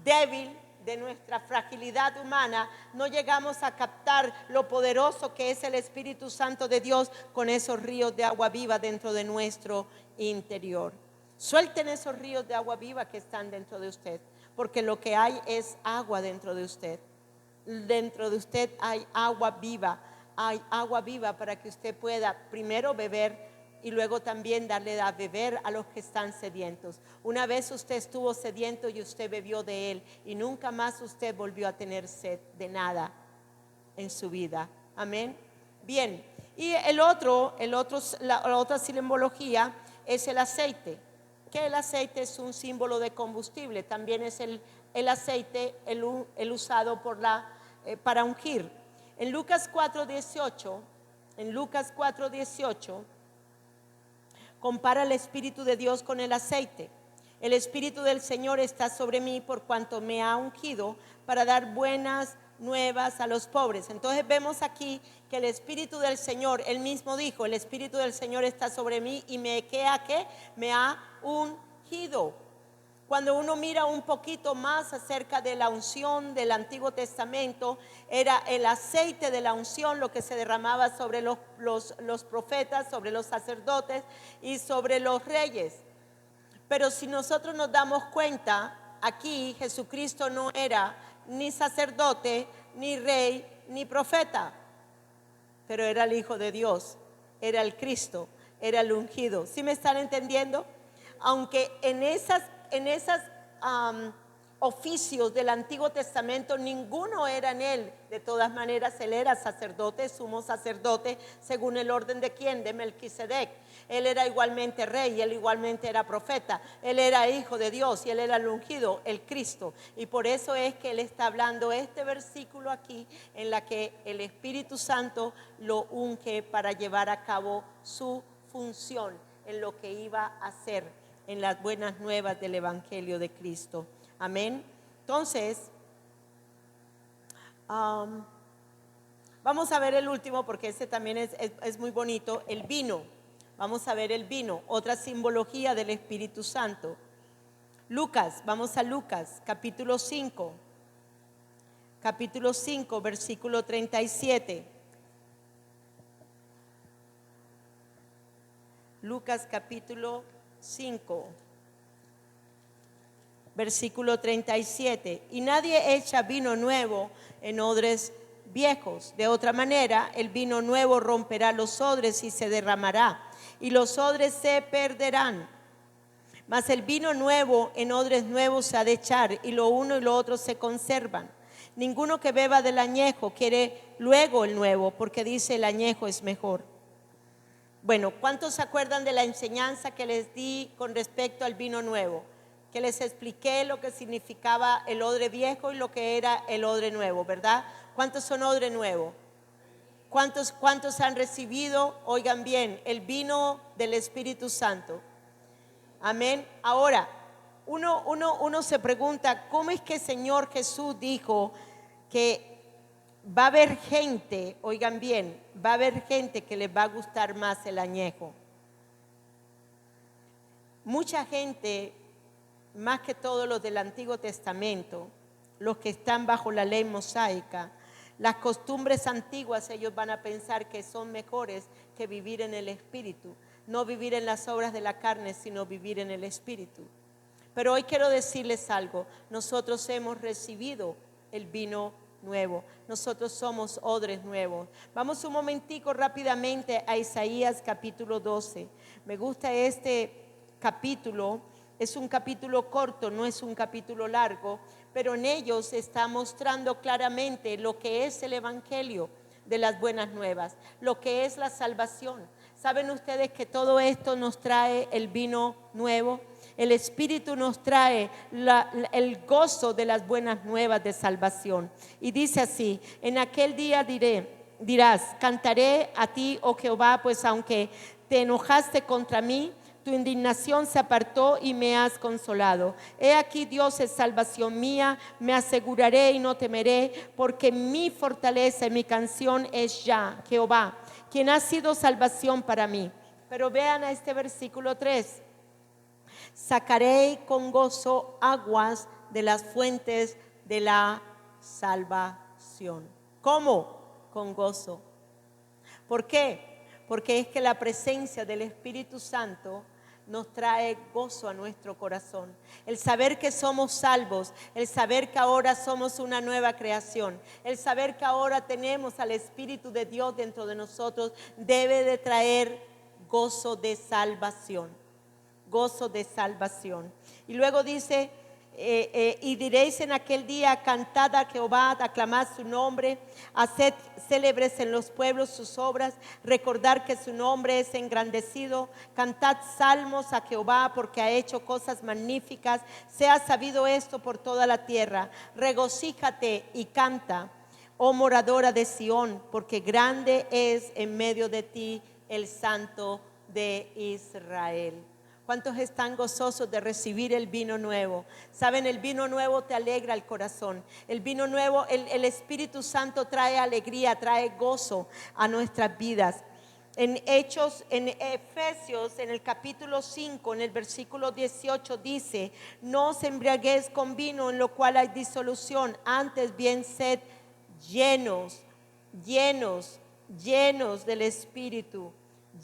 débil de nuestra fragilidad humana, no llegamos a captar lo poderoso que es el Espíritu Santo de Dios con esos ríos de agua viva dentro de nuestro interior. Suelten esos ríos de agua viva que están dentro de usted, porque lo que hay es agua dentro de usted. Dentro de usted hay agua viva. Hay agua viva para que usted pueda primero beber y luego también darle a beber a los que están sedientos. Una vez usted estuvo sediento y usted bebió de él y nunca más usted volvió a tener sed de en su vida. Amén. Bien, y la otra simbología es el aceite, que el aceite es un símbolo de combustible. También es el aceite el usado para ungir. En Lucas 4:18 compara el Espíritu de Dios con el aceite. El Espíritu del Señor está sobre mí por cuanto me ha ungido para dar buenas nuevas a los pobres. Entonces vemos aquí que el Espíritu del Señor, Él mismo dijo, el Espíritu del Señor está sobre mí y me ha ungido. Cuando uno mira un poquito más acerca de la unción del Antiguo Testamento, era el aceite de la unción lo que se derramaba sobre los profetas, sobre los sacerdotes y sobre los reyes. Pero si nosotros nos damos cuenta, aquí Jesucristo no era ni sacerdote, ni rey, ni profeta, pero era el Hijo de Dios, era el Cristo, era el ungido. ¿Sí me están entendiendo? Aunque en esas oficios del Antiguo Testamento ninguno era en él, de todas maneras él era sacerdote, sumo sacerdote, según el orden de ¿quién? De Melquisedec. Él era igualmente rey, él igualmente era profeta, él era hijo de Dios y él era el ungido, el Cristo. Y por eso es que él está hablando este versículo aquí, en la que el Espíritu Santo lo unge para llevar a cabo su función en lo que iba a hacer en las buenas nuevas del Evangelio de Cristo. Amén. Entonces, vamos a ver el último, porque ese también es muy bonito, el vino. Vamos a ver el vino, otra simbología del Espíritu Santo. Lucas, vamos a Lucas, capítulo 5, versículo 37. Lucas capítulo 5, versículo 37. Y nadie echa vino nuevo en odres viejos. De otra manera, el vino nuevo romperá los odres y se derramará, y los odres se perderán. Mas el vino nuevo en odres nuevos se ha de echar, y lo uno y lo otro se conservan. Ninguno que beba del añejo quiere luego el nuevo, porque dice el añejo es mejor. Bueno, ¿cuántos se acuerdan de la enseñanza que les di con respecto al vino nuevo? Que les expliqué lo que significaba el odre viejo y lo que era el odre nuevo, ¿verdad? ¿Cuántos son odre nuevo? ¿Cuántos han recibido, oigan bien, el vino del Espíritu Santo? Amén. Ahora, uno se pregunta, ¿cómo es que el Señor Jesús dijo que va a haber gente, oigan bien, va a haber gente que les va a gustar más el añejo? Mucha gente, más que todos los del Antiguo Testamento, los que están bajo la ley mosaica, las costumbres antiguas, ellos van a pensar que son mejores que vivir en el Espíritu. No vivir en las obras de la carne, sino vivir en el Espíritu. Pero hoy quiero decirles algo. Nosotros hemos recibido el vino nuevo. Nosotros somos odres nuevos. Vamos un momentico rápidamente a Isaías capítulo 12. Me gusta este capítulo. Es un capítulo corto, no es un capítulo largo, pero en ellos está mostrando claramente lo que es el Evangelio de las buenas nuevas, lo que es la salvación. ¿Saben ustedes que todo esto nos trae el vino nuevo? El Espíritu nos trae el gozo de las buenas nuevas de salvación. Y dice así: en aquel día dirás, cantaré a ti, oh Jehová, pues aunque te enojaste contra mí, tu indignación se apartó y me has consolado. He aquí, Dios es salvación mía, me aseguraré y no temeré, porque mi fortaleza y mi canción es ya Jehová, quien ha sido salvación para mí. Pero vean a este versículo 3. Sacaré con gozo aguas de las fuentes de la salvación. ¿Cómo? Con gozo. ¿Por qué? Porque es que la presencia del Espíritu Santo nos trae gozo a nuestro corazón. El saber que somos salvos, el saber que ahora somos una nueva creación, el saber que ahora tenemos al Espíritu de Dios dentro de nosotros, debe de traer gozo de salvación. Gozo de salvación. Y luego dice, y diréis en aquel día, cantad a Jehová, aclamad su nombre, haced célebres en los pueblos sus obras, recordad que su nombre es engrandecido, cantad salmos a Jehová porque ha hecho cosas magníficas, sea sabido esto por toda la tierra, regocíjate y canta, oh moradora de Sión, porque grande es en medio de ti el Santo de Israel. ¿Cuántos están gozosos de recibir el vino nuevo? Saben, el vino nuevo te alegra el corazón. El vino nuevo, el Espíritu Santo trae alegría, trae gozo a nuestras vidas. En Hechos, en Efesios, en el capítulo 5, en el versículo 18 dice: no os embriaguéis con vino en lo cual hay disolución, antes bien sed llenos del Espíritu,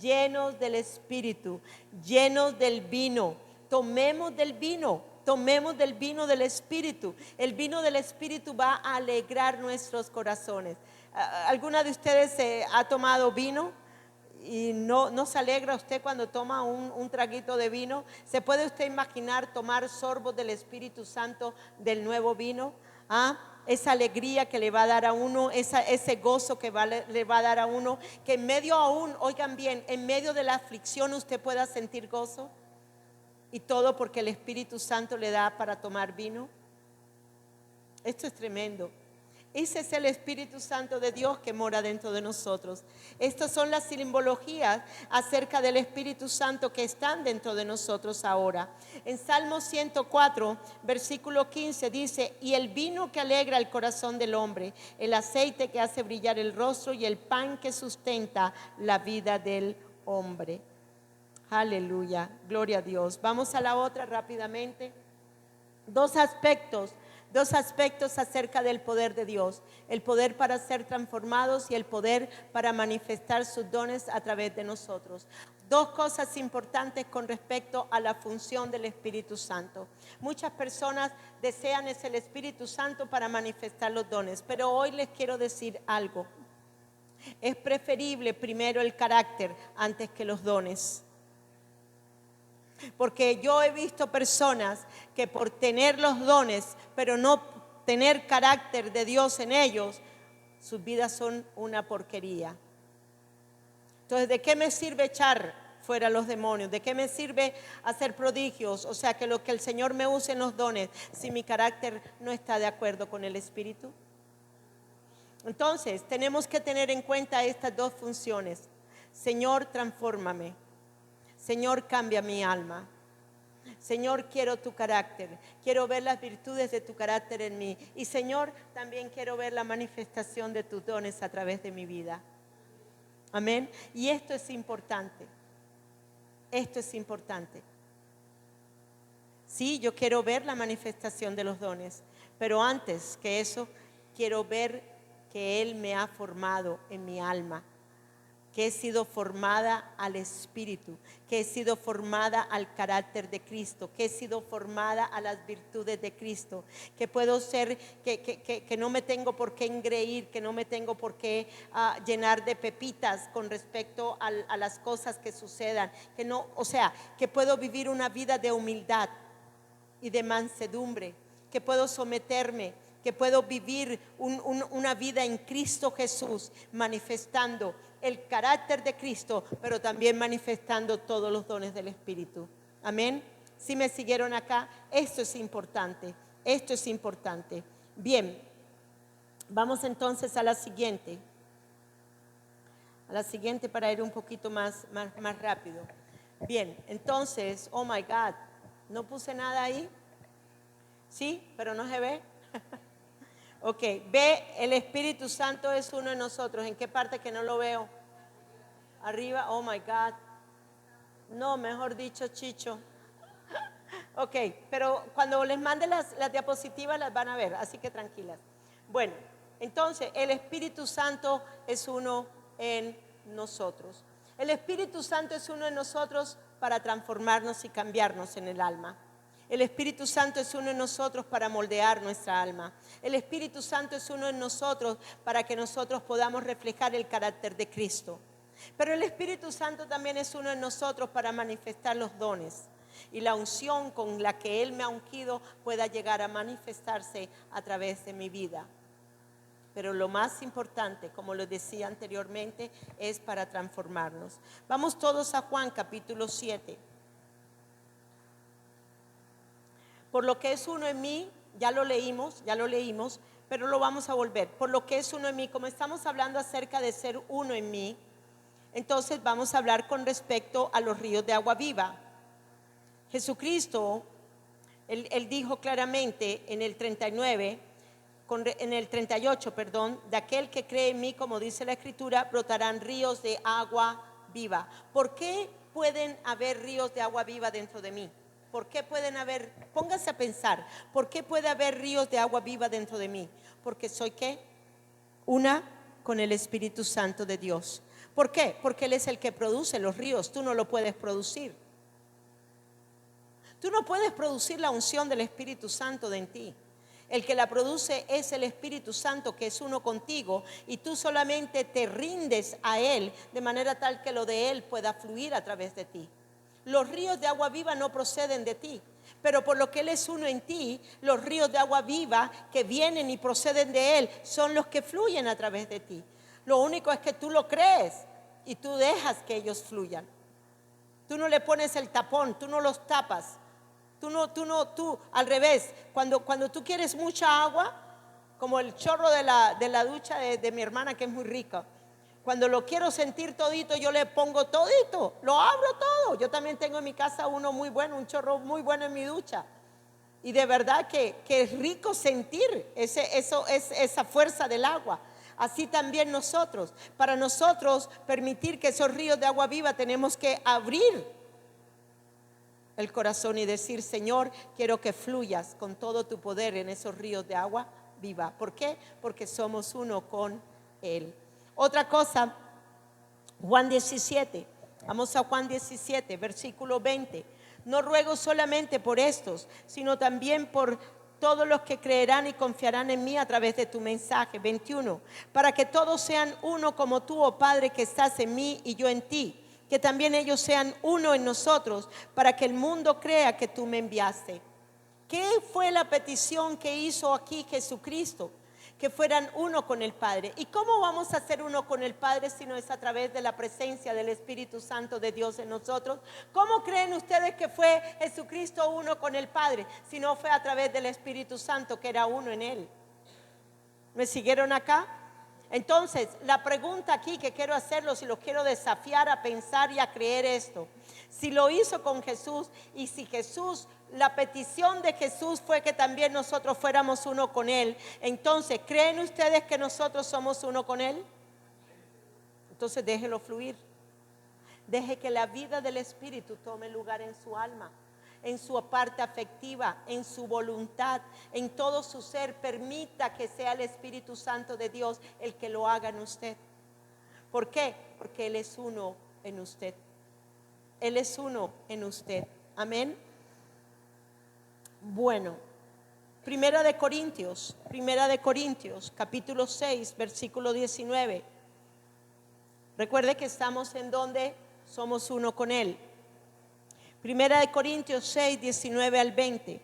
llenos del Espíritu, llenos del vino. Tomemos del vino del Espíritu. El vino del Espíritu va a alegrar nuestros corazones. ¿Alguna de ustedes ha tomado vino y no se alegra usted cuando toma un traguito de vino? ¿Se puede usted imaginar tomar sorbos del Espíritu Santo del nuevo vino? Esa alegría que le va a dar a uno, ese gozo que le va a dar a uno, que en medio aún, oigan bien, en medio de la aflicción usted pueda sentir gozo. Y todo porque el Espíritu Santo le da para tomar vino. Esto es tremendo. Ese es el Espíritu Santo de Dios que mora dentro de nosotros. Estas son las simbologías acerca del Espíritu Santo que están dentro de nosotros ahora. En Salmo 104, versículo 15 dice: y el vino que alegra el corazón del hombre, el aceite que hace brillar el rostro y el pan que sustenta la vida del hombre. Aleluya, gloria a Dios. Vamos a la otra rápidamente. Dos aspectos acerca del poder de Dios: el poder para ser transformados y el poder para manifestar sus dones a través de nosotros. Dos cosas importantes con respecto a la función del Espíritu Santo. Muchas personas desean es el Espíritu Santo para manifestar los dones, pero hoy les quiero decir algo. Es preferible primero el carácter antes que los dones. Porque yo he visto personas que por tener los dones, pero no tener carácter de Dios en ellos, sus vidas son una porquería. Entonces, ¿de qué me sirve echar fuera los demonios? ¿De qué me sirve hacer prodigios? O sea, que lo que el Señor me use en los dones, si mi carácter no está de acuerdo con el Espíritu. Entonces, tenemos que tener en cuenta estas dos funciones. Señor, transfórmame. Señor, cambia mi alma. Señor, quiero tu carácter. Quiero ver las virtudes de tu carácter en mí. Y Señor, también quiero ver la manifestación de tus dones a través de mi vida. Amén. Y esto es importante. Esto es importante. Sí, yo quiero ver la manifestación de los dones. Pero antes que eso, quiero ver que Él me ha formado en mi alma, que he sido formada al Espíritu, que he sido formada al carácter de Cristo, que he sido formada a las virtudes de Cristo, que puedo ser, que no me tengo por qué engreír, que no me tengo por qué llenar de pepitas con respecto a las cosas que sucedan, que no, o sea, que puedo vivir una vida de humildad y de mansedumbre, que puedo someterme, que puedo vivir una vida en Cristo Jesús, manifestando el carácter de Cristo, pero también manifestando todos los dones del Espíritu. Amén. ¿Sí me siguieron acá? Esto es importante. Esto es importante. Bien, vamos entonces a la siguiente. A la siguiente para ir un poquito más rápido. Bien, entonces, oh my God, no puse nada ahí. Sí, pero no se ve. Ok, ve, el Espíritu Santo es uno de nosotros. ¿En qué parte que no lo veo? Arriba, oh my God. No, mejor dicho, Chicho. Ok, pero cuando les mande las diapositivas las van a ver, así que tranquilas. Bueno, entonces el Espíritu Santo es uno en nosotros. El Espíritu Santo es uno en nosotros para transformarnos y cambiarnos en el alma. El Espíritu Santo es uno en nosotros para moldear nuestra alma. El Espíritu Santo es uno en nosotros para que nosotros podamos reflejar el carácter de Cristo. Pero el Espíritu Santo también es uno en nosotros para manifestar los dones y la unción con la que Él me ha ungido pueda llegar a manifestarse a través de mi vida. Pero lo más importante, como lo decía anteriormente, es para transformarnos. Vamos todos a Juan capítulo 7. Por lo que es uno en mí, ya lo leímos, pero lo vamos a volver. Por lo que es uno en mí, como estamos hablando acerca de ser uno en mí, entonces vamos a hablar con respecto a los ríos de agua viva. Jesucristo, él dijo claramente en el 39, en el 38, perdón, de aquel que cree en mí, como dice la Escritura, brotarán ríos de agua viva. ¿Por qué pueden haber ríos de agua viva dentro de mí? ¿Por qué pueden haber? Póngase a pensar, ¿por qué puede haber ríos de agua viva dentro de mí? Porque soy ¿qué? Una con el Espíritu Santo de Dios. ¿Por qué? Porque Él es el que produce los ríos, tú no lo puedes producir. Tú no puedes producir la unción del Espíritu Santo en ti. El que la produce es el Espíritu Santo, que es uno contigo, y tú solamente te rindes a Él de manera tal que lo de Él pueda fluir a través de ti. Los ríos de agua viva no proceden de ti, pero por lo que Él es uno en ti, los ríos de agua viva que vienen y proceden de Él son los que fluyen a través de ti. Lo único es que tú lo crees y tú dejas que ellos fluyan. Tú no le pones el tapón, tú no los tapas. Tú al revés, cuando tú quieres mucha agua, como el chorro de la ducha de mi hermana, que es muy rica, cuando lo quiero sentir todito, yo le pongo todito, lo abro todo. Yo también tengo en mi casa uno muy bueno, un chorro muy bueno en mi ducha, y de verdad que es rico sentir esa fuerza del agua. Así también nosotros, para nosotros permitir que esos ríos de agua viva, tenemos que abrir el corazón y decir: Señor, quiero que fluyas con todo tu poder en esos ríos de agua viva. ¿Por qué? Porque somos uno con Él. Otra cosa, Juan 17, vamos a Juan 17, versículo 20. No ruego solamente por estos, sino también por todos los que creerán y confiarán en mí a través de tu mensaje. 21, para que todos sean uno como tú, oh Padre, que estás en mí y yo en ti, que también ellos sean uno en nosotros, para que el mundo crea que tú me enviaste. ¿Qué fue la petición que hizo aquí Jesucristo? Que fueran uno con el Padre. ¿Y cómo vamos a ser uno con el Padre si no es a través de la presencia del Espíritu Santo de Dios en nosotros? ¿Cómo creen ustedes que fue Jesucristo uno con el Padre si no fue a través del Espíritu Santo, que era uno en Él? ¿Me siguieron acá? Entonces, la pregunta aquí que quiero hacerlos y los quiero desafiar a pensar y a creer esto: si lo hizo con Jesús, y si Jesús, la petición de Jesús fue que también nosotros fuéramos uno con Él, entonces, ¿creen ustedes que nosotros somos uno con Él? Entonces, déjelo fluir. Deje que la vida del Espíritu tome lugar en su alma, en su parte afectiva, en su voluntad, en todo su ser. Permita que sea el Espíritu Santo de Dios el que lo haga en usted. ¿Por qué? Porque Él es uno en usted. Él es uno en usted. Amén. Bueno, Primera de Corintios, capítulo 6, versículo 19. Recuerde que estamos en donde somos uno con Él. Primera de Corintios 6, 19 al 20.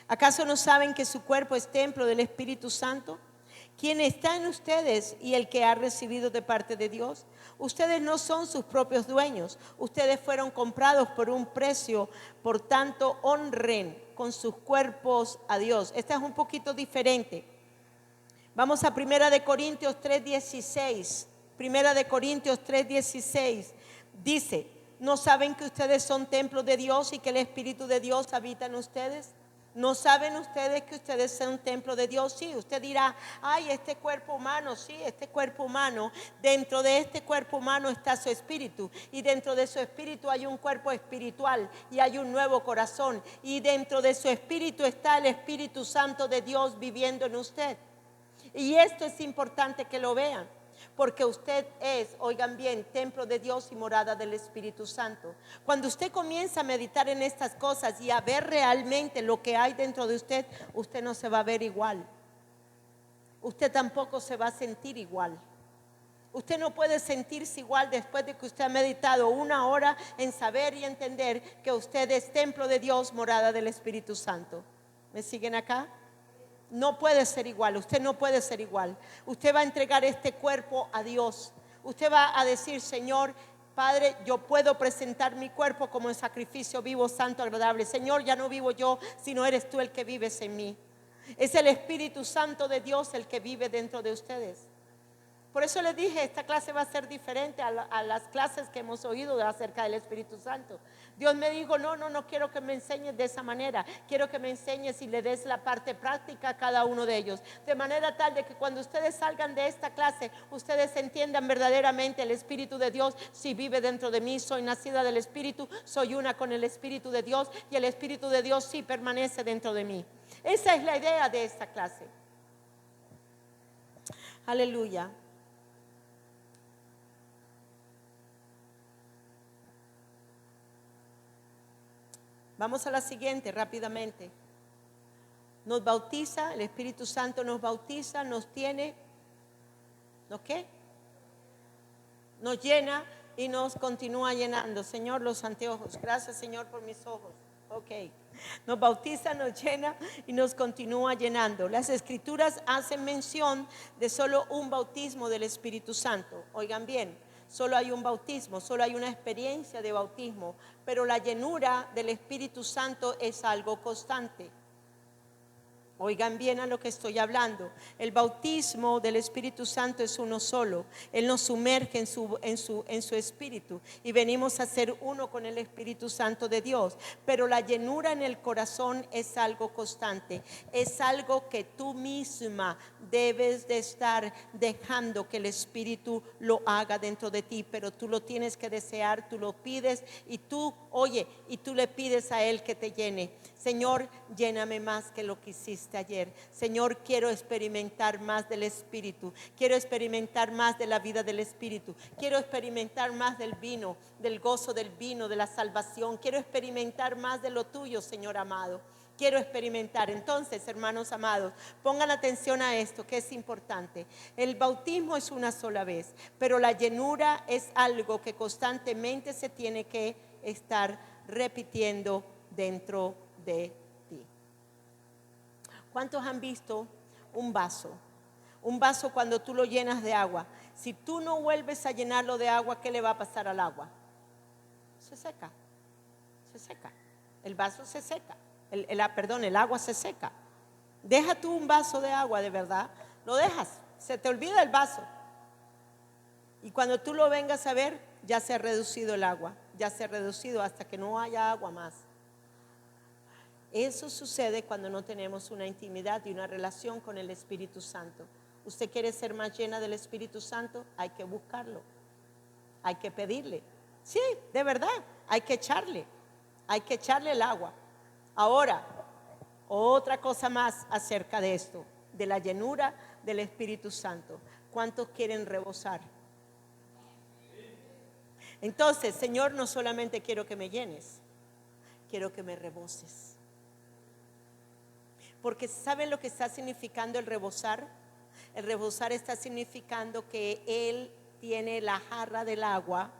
¿Acaso no saben que su cuerpo es templo del Espíritu Santo, quien está en ustedes y el que ha recibido de parte de Dios? Ustedes no son sus propios dueños, ustedes fueron comprados por un precio, por tanto honren con sus cuerpos a Dios. Esta es un poquito diferente. Vamos a Primera de Corintios 3:16. Primera de Corintios 3:16 dice: ¿no saben que ustedes son templo de Dios y que el Espíritu de Dios habita en ustedes? ¿No saben ustedes que ustedes son templo de Dios? Sí, usted dirá: ay, este cuerpo humano. Sí, este cuerpo humano, dentro de este cuerpo humano está su espíritu, y dentro de su espíritu hay un cuerpo espiritual y hay un nuevo corazón, y dentro de su espíritu está el Espíritu Santo de Dios viviendo en usted. Y esto es importante que lo vean, porque usted es, oigan bien, templo de Dios y morada del Espíritu Santo. Cuando usted comienza a meditar en estas cosas y a ver realmente lo que hay dentro de usted, usted no se va a ver igual. Usted tampoco se va a sentir igual. Usted no puede sentirse igual después de que usted ha meditado 1 hora en saber y entender que usted es templo de Dios, morada del Espíritu Santo. ¿Me siguen acá? No puede ser igual, usted no puede ser igual. Usted va a entregar este cuerpo a Dios. Usted va a decir: Señor, Padre, yo puedo presentar mi cuerpo como un sacrificio vivo, santo, agradable. Señor, ya no vivo yo, sino eres tú el que vives en mí. Es el Espíritu Santo de Dios el que vive dentro de ustedes. Por eso les dije, esta clase va a ser diferente a las clases que hemos oído acerca del Espíritu Santo. Dios me dijo, no quiero que me enseñes de esa manera. Quiero que me enseñes y le des la parte práctica a cada uno de ellos. De manera tal de que cuando ustedes salgan de esta clase, ustedes entiendan verdaderamente el Espíritu de Dios. Si vive dentro de mí, soy nacida del Espíritu, soy una con el Espíritu de Dios y el Espíritu de Dios sí permanece dentro de mí. Esa es la idea de esta clase. Aleluya. Vamos a la siguiente rápidamente. Nos bautiza, el Espíritu Santo nos bautiza, nos tiene, ¿no qué? Nos llena y nos continúa llenando. Señor, los anteojos. Gracias, Señor, por mis ojos. Ok. Nos bautiza, nos llena y nos continúa llenando. Las Escrituras hacen mención de solo un bautismo del Espíritu Santo. Oigan bien, solo hay un bautismo, solo hay una experiencia de bautismo, pero la llenura del Espíritu Santo es algo constante. Oigan bien a lo que estoy hablando. El bautismo del Espíritu Santo es uno solo. Él nos sumerge en su espíritu y venimos a ser uno con el Espíritu Santo de Dios. Pero la llenura en el corazón es algo constante. Es algo que tú misma debes de estar dejando que el Espíritu lo haga dentro de ti. Pero tú lo tienes que desear, tú lo pides y tú le pides a Él que te llene. Señor, lléname más que lo que hiciste ayer. Señor, quiero experimentar más del Espíritu. Quiero experimentar más de la vida del Espíritu. Quiero experimentar más del vino, del gozo del vino, de la salvación. Quiero experimentar más de lo tuyo, Señor amado. Quiero experimentar. Entonces, hermanos amados, pongan atención a esto que es importante. El bautismo es una sola vez, pero la llenura es algo que constantemente se tiene que estar repitiendo dentro de ti. ¿Cuántos han visto un vaso? Un vaso cuando tú lo llenas de agua. Si tú no vuelves a llenarlo de agua, ¿qué le va a pasar al agua? Se seca. Se seca. El vaso se seca. El agua se seca. Deja tú un vaso de agua, de verdad. Lo dejas. Se te olvida el vaso. Y cuando tú lo vengas a ver, ya se ha reducido el agua. Ya se ha reducido hasta que no haya agua más. Eso sucede cuando no tenemos una intimidad y una relación con el Espíritu Santo. ¿Usted quiere ser más llena del Espíritu Santo? Hay que buscarlo. Hay que pedirle. Sí, de verdad, hay que echarle el agua. Ahora, otra cosa más acerca de esto, de la llenura del Espíritu Santo. ¿Cuántos quieren rebosar? Entonces, Señor, no solamente quiero que me llenes, quiero que me reboses. Porque ¿saben lo que está significando el rebosar? El rebosar está significando que Él tiene la jarra del agua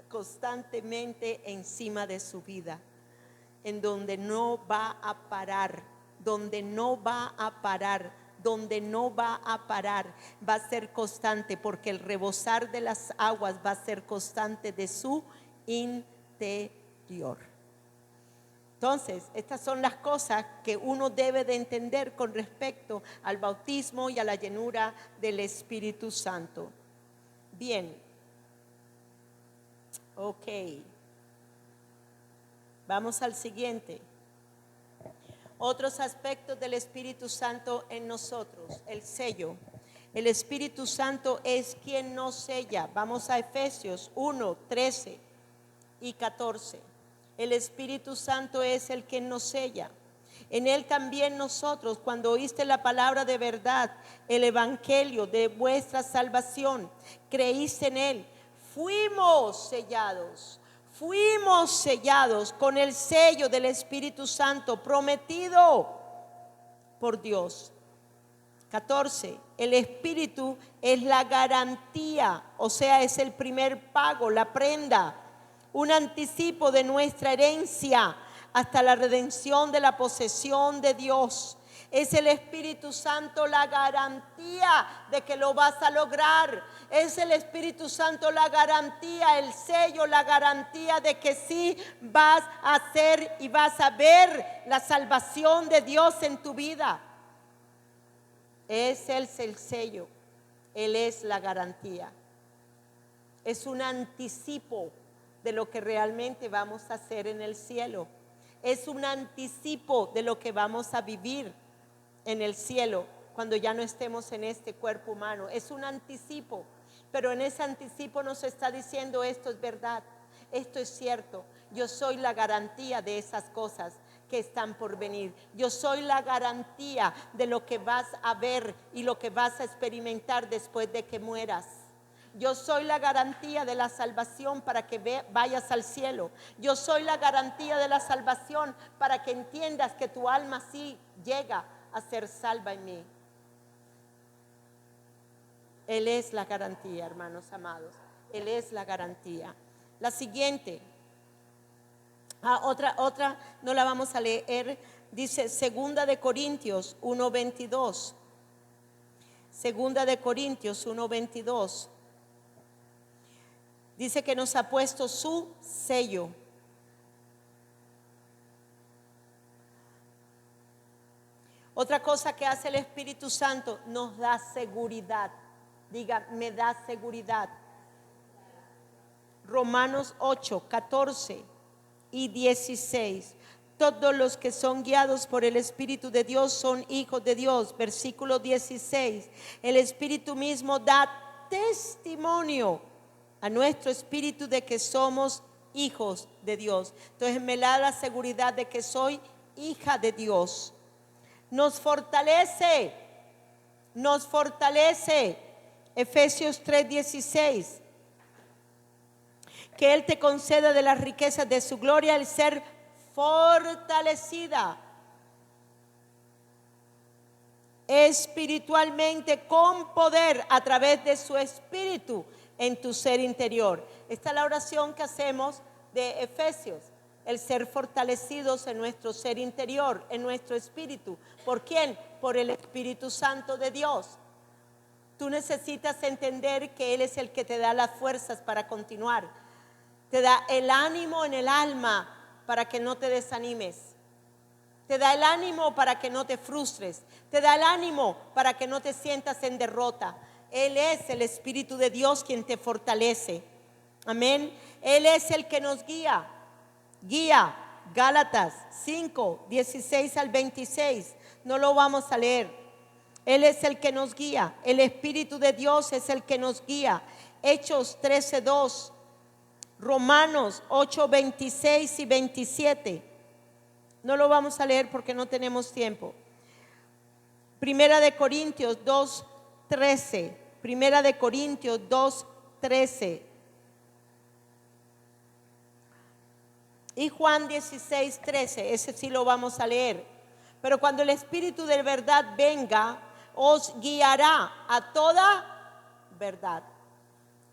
constantemente encima de su vida, en donde no va a parar, donde no va a parar, donde no va a parar, va a ser constante, porque el rebosar de las aguas va a ser constante de su interior. Entonces, estas son las cosas que uno debe de entender con respecto al bautismo y a la llenura del Espíritu Santo. Bien. Ok. Vamos al siguiente. Otros aspectos del Espíritu Santo en nosotros. El sello. El Espíritu Santo es quien nos sella. Vamos a Efesios 1, 13 y 14. El Espíritu Santo es el que nos sella. En Él también nosotros, cuando oíste la palabra de verdad, el evangelio de vuestra salvación, creíste en Él, fuimos sellados con el sello del Espíritu Santo prometido por Dios. 14. El Espíritu es la garantía, o sea, es el primer pago, la prenda, un anticipo de nuestra herencia hasta la redención de la posesión de Dios. Es el Espíritu Santo la garantía de que lo vas a lograr. Es el Espíritu Santo la garantía, el sello, la garantía de que sí vas a hacer y vas a ver la salvación de Dios en tu vida. Es el sello. Él es la garantía. Es un anticipo de lo que realmente vamos a hacer en el cielo. Es un anticipo de lo que vamos a vivir en el cielo cuando ya no estemos en este cuerpo humano. Es un anticipo, pero en ese anticipo nos está diciendo: esto es verdad, esto es cierto. Yo soy la garantía de esas cosas que están por venir. Yo soy la garantía de lo que vas a ver y lo que vas a experimentar después de que mueras. Yo soy la garantía de la salvación para que vayas al cielo. Yo soy la garantía de la salvación para que entiendas que tu alma sí llega a ser salva en mí. Él es la garantía, hermanos amados. Él es la garantía. La siguiente, otra no la vamos a leer. Dice 2 de Corintios 1:22. 2 de Corintios 1:22. Dice que nos ha puesto su sello. Otra cosa que hace el Espíritu Santo, nos da seguridad. Diga, me da seguridad. Romanos 8:14 y 16. Todos los que son guiados por el Espíritu de Dios son hijos de Dios. Versículo 16. El Espíritu mismo da testimonio a nuestro espíritu de que somos hijos de Dios. Entonces me da la seguridad de que soy hija de Dios. Nos fortalece. Efesios 3:16. Que Él te conceda de las riquezas de su gloria el ser fortalecida espiritualmente con poder a través de su espíritu en tu ser interior. Esta es la oración que hacemos de Efesios. El ser fortalecidos en nuestro ser interior, en nuestro espíritu. ¿Por quién? Por el Espíritu Santo de Dios. Tú necesitas entender que Él es el que te da las fuerzas para continuar. Te da el ánimo en el alma para que no te desanimes. Te da el ánimo para que no te frustres. Te da el ánimo para que no te sientas en derrota. Él es el Espíritu de Dios quien te fortalece. Amén. Él es el que nos guía. Gálatas 5:16 al 26. No lo vamos a leer. Él es el que nos guía. El Espíritu de Dios es el que nos guía. Hechos 13:2. Romanos 8:26 y 27. No lo vamos a leer porque no tenemos tiempo. Primera de Corintios 2:13. Primera de Corintios 2:13. Y Juan 16:13. Ese sí lo vamos a leer. Pero cuando el Espíritu de verdad venga, os guiará a toda verdad.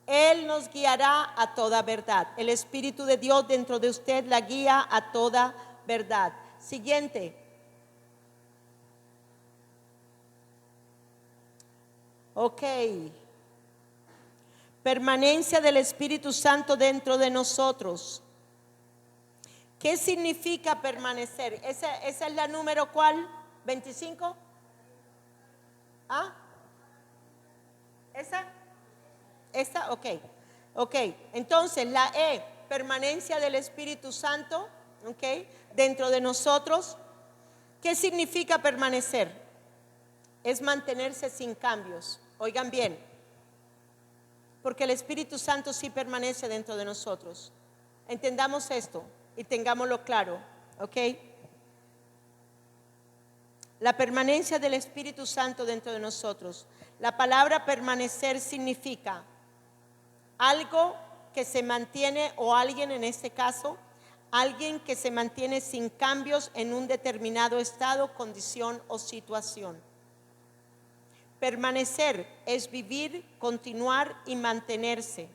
Él nos guiará a toda verdad. El Espíritu de Dios dentro de usted la guía a toda verdad. Siguiente. Ok. Permanencia del Espíritu Santo dentro de nosotros. ¿Qué significa permanecer? ¿Esa es la número cuál? ¿25? ¿Ah? ¿Esa? ¿Esta? Ok. Entonces la E, permanencia del Espíritu Santo, ok, dentro de nosotros. ¿Qué significa permanecer? Es mantenerse sin cambios. Oigan bien, porque el Espíritu Santo sí permanece dentro de nosotros. Entendamos esto y tengámoslo claro, ok. La permanencia del Espíritu Santo dentro de nosotros. La palabra permanecer significa algo que se mantiene, o alguien, en este caso, alguien que se mantiene sin cambios en un determinado estado, condición o situación. Permanecer es vivir, continuar y mantenerse.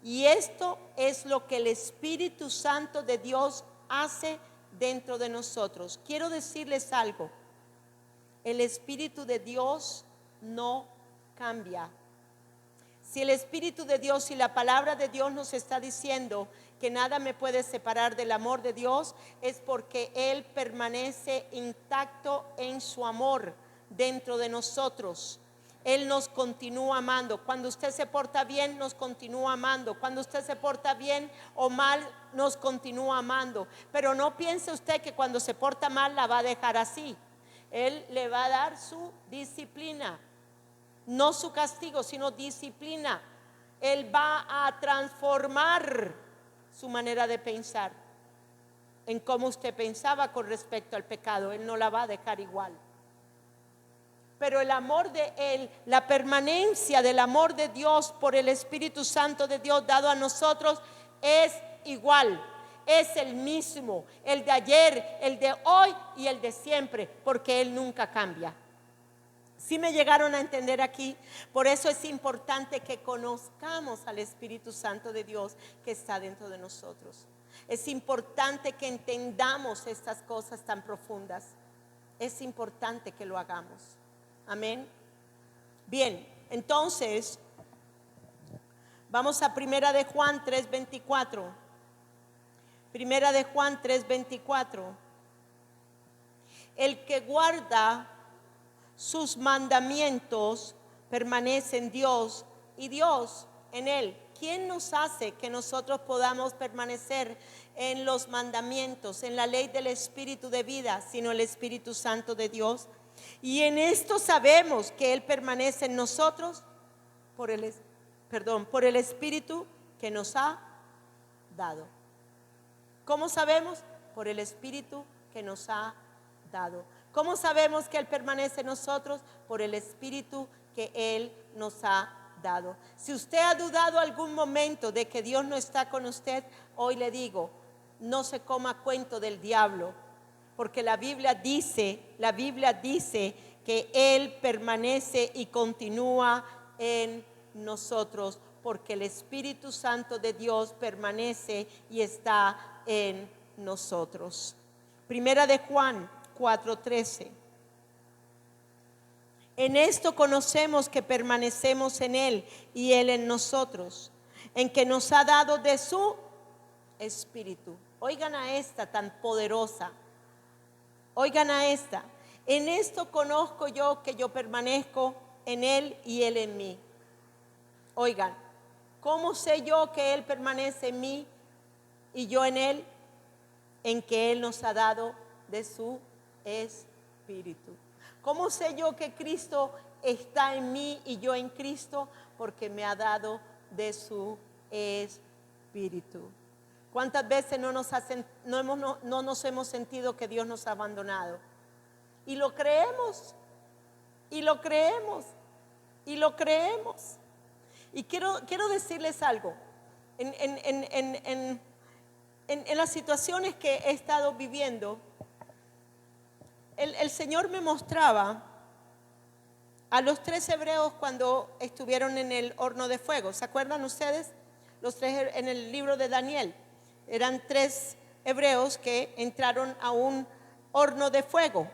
Y esto es lo que el Espíritu Santo de Dios hace dentro de nosotros. Quiero decirles algo. El Espíritu de Dios no cambia. Si el Espíritu de Dios y la palabra de Dios nos está diciendo que nada me puede separar del amor de Dios, es porque Él permanece intacto en su amor dentro de nosotros. Él nos continúa amando. Cuando usted se porta bien, nos continúa amando. Cuando usted se porta bien o mal, nos continúa amando. Pero no piense usted que cuando se porta mal la va a dejar así. Él le va a dar su disciplina, no su castigo, sino disciplina. Él va a transformar su manera de pensar en cómo usted pensaba con respecto al pecado. Él no la va a dejar igual. Pero el amor de Él, la permanencia del amor de Dios por el Espíritu Santo de Dios dado a nosotros es igual, es el mismo, el de ayer, el de hoy y el de siempre, porque Él nunca cambia. ¿Sí me llegaron a entender aquí? Por eso es importante que conozcamos al Espíritu Santo de Dios que está dentro de nosotros. Es importante que entendamos estas cosas tan profundas. Es importante que lo hagamos. Amén. Bien, entonces vamos a Primera de Juan 3:24. Primera de Juan 3:24. El que guarda sus mandamientos permanece en Dios y Dios en él. ¿Quién nos hace que nosotros podamos permanecer en los mandamientos, en la ley del Espíritu de vida, sino el Espíritu Santo de Dios? Y en esto sabemos que Él permanece en nosotros por el Espíritu que nos ha dado. ¿Cómo sabemos? Por el Espíritu que nos ha dado. ¿Cómo sabemos que Él permanece en nosotros? Por el Espíritu que Él nos ha dado. Si usted ha dudado algún momento de que Dios no está con usted, hoy le digo, no se coma cuento del diablo, porque la Biblia dice que Él permanece y continúa en nosotros, porque el Espíritu Santo de Dios permanece y está en nosotros. Primera de Juan 4:13. En esto conocemos que permanecemos en Él y Él en nosotros, en que nos ha dado de su Espíritu. Oigan a esta tan poderosa. Oigan a esta. En esto conozco yo que yo permanezco en Él y Él en mí. Oigan, ¿cómo sé yo que Él permanece en mí y yo en Él? En que Él nos ha dado de su Espíritu. ¿Cómo sé yo que Cristo está en mí y yo en Cristo? Porque me ha dado de su Espíritu. ¿Cuántas veces no nos hemos sentido que Dios nos ha abandonado? Y lo creemos, y lo creemos, y lo creemos. Y quiero decirles algo. En las situaciones que he estado viviendo, el Señor me mostraba a los 3 hebreos cuando estuvieron en el horno de fuego. ¿Se acuerdan ustedes? Los 3 en el libro de Daniel. Eran 3 hebreos que entraron a un horno de fuego.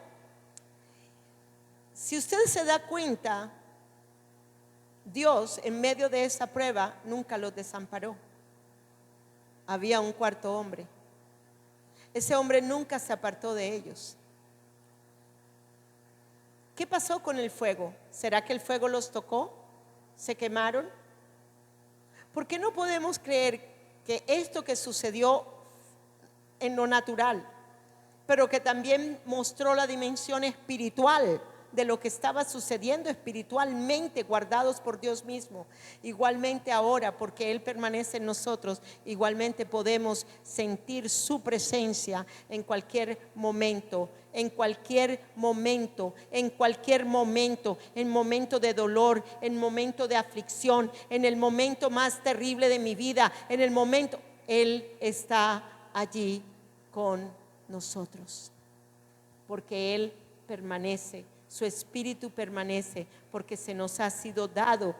Si usted se da cuenta, Dios en medio de esa prueba nunca los desamparó. Había un 4º hombre. Ese hombre nunca se apartó de ellos. ¿Qué pasó con el fuego? ¿Será que el fuego los tocó? ¿Se quemaron? ¿Por qué no podemos creer que esto que sucedió en lo natural, pero que también mostró la dimensión espiritual de lo que estaba sucediendo espiritualmente, guardados por Dios mismo, igualmente ahora, porque Él permanece en nosotros, igualmente podemos sentir su presencia en cualquier momento, en momento de dolor, en momento de aflicción, en el momento más terrible de mi vida, en el momento, Él está allí con nosotros, porque Él permanece. Su Espíritu permanece, porque se nos ha sido dado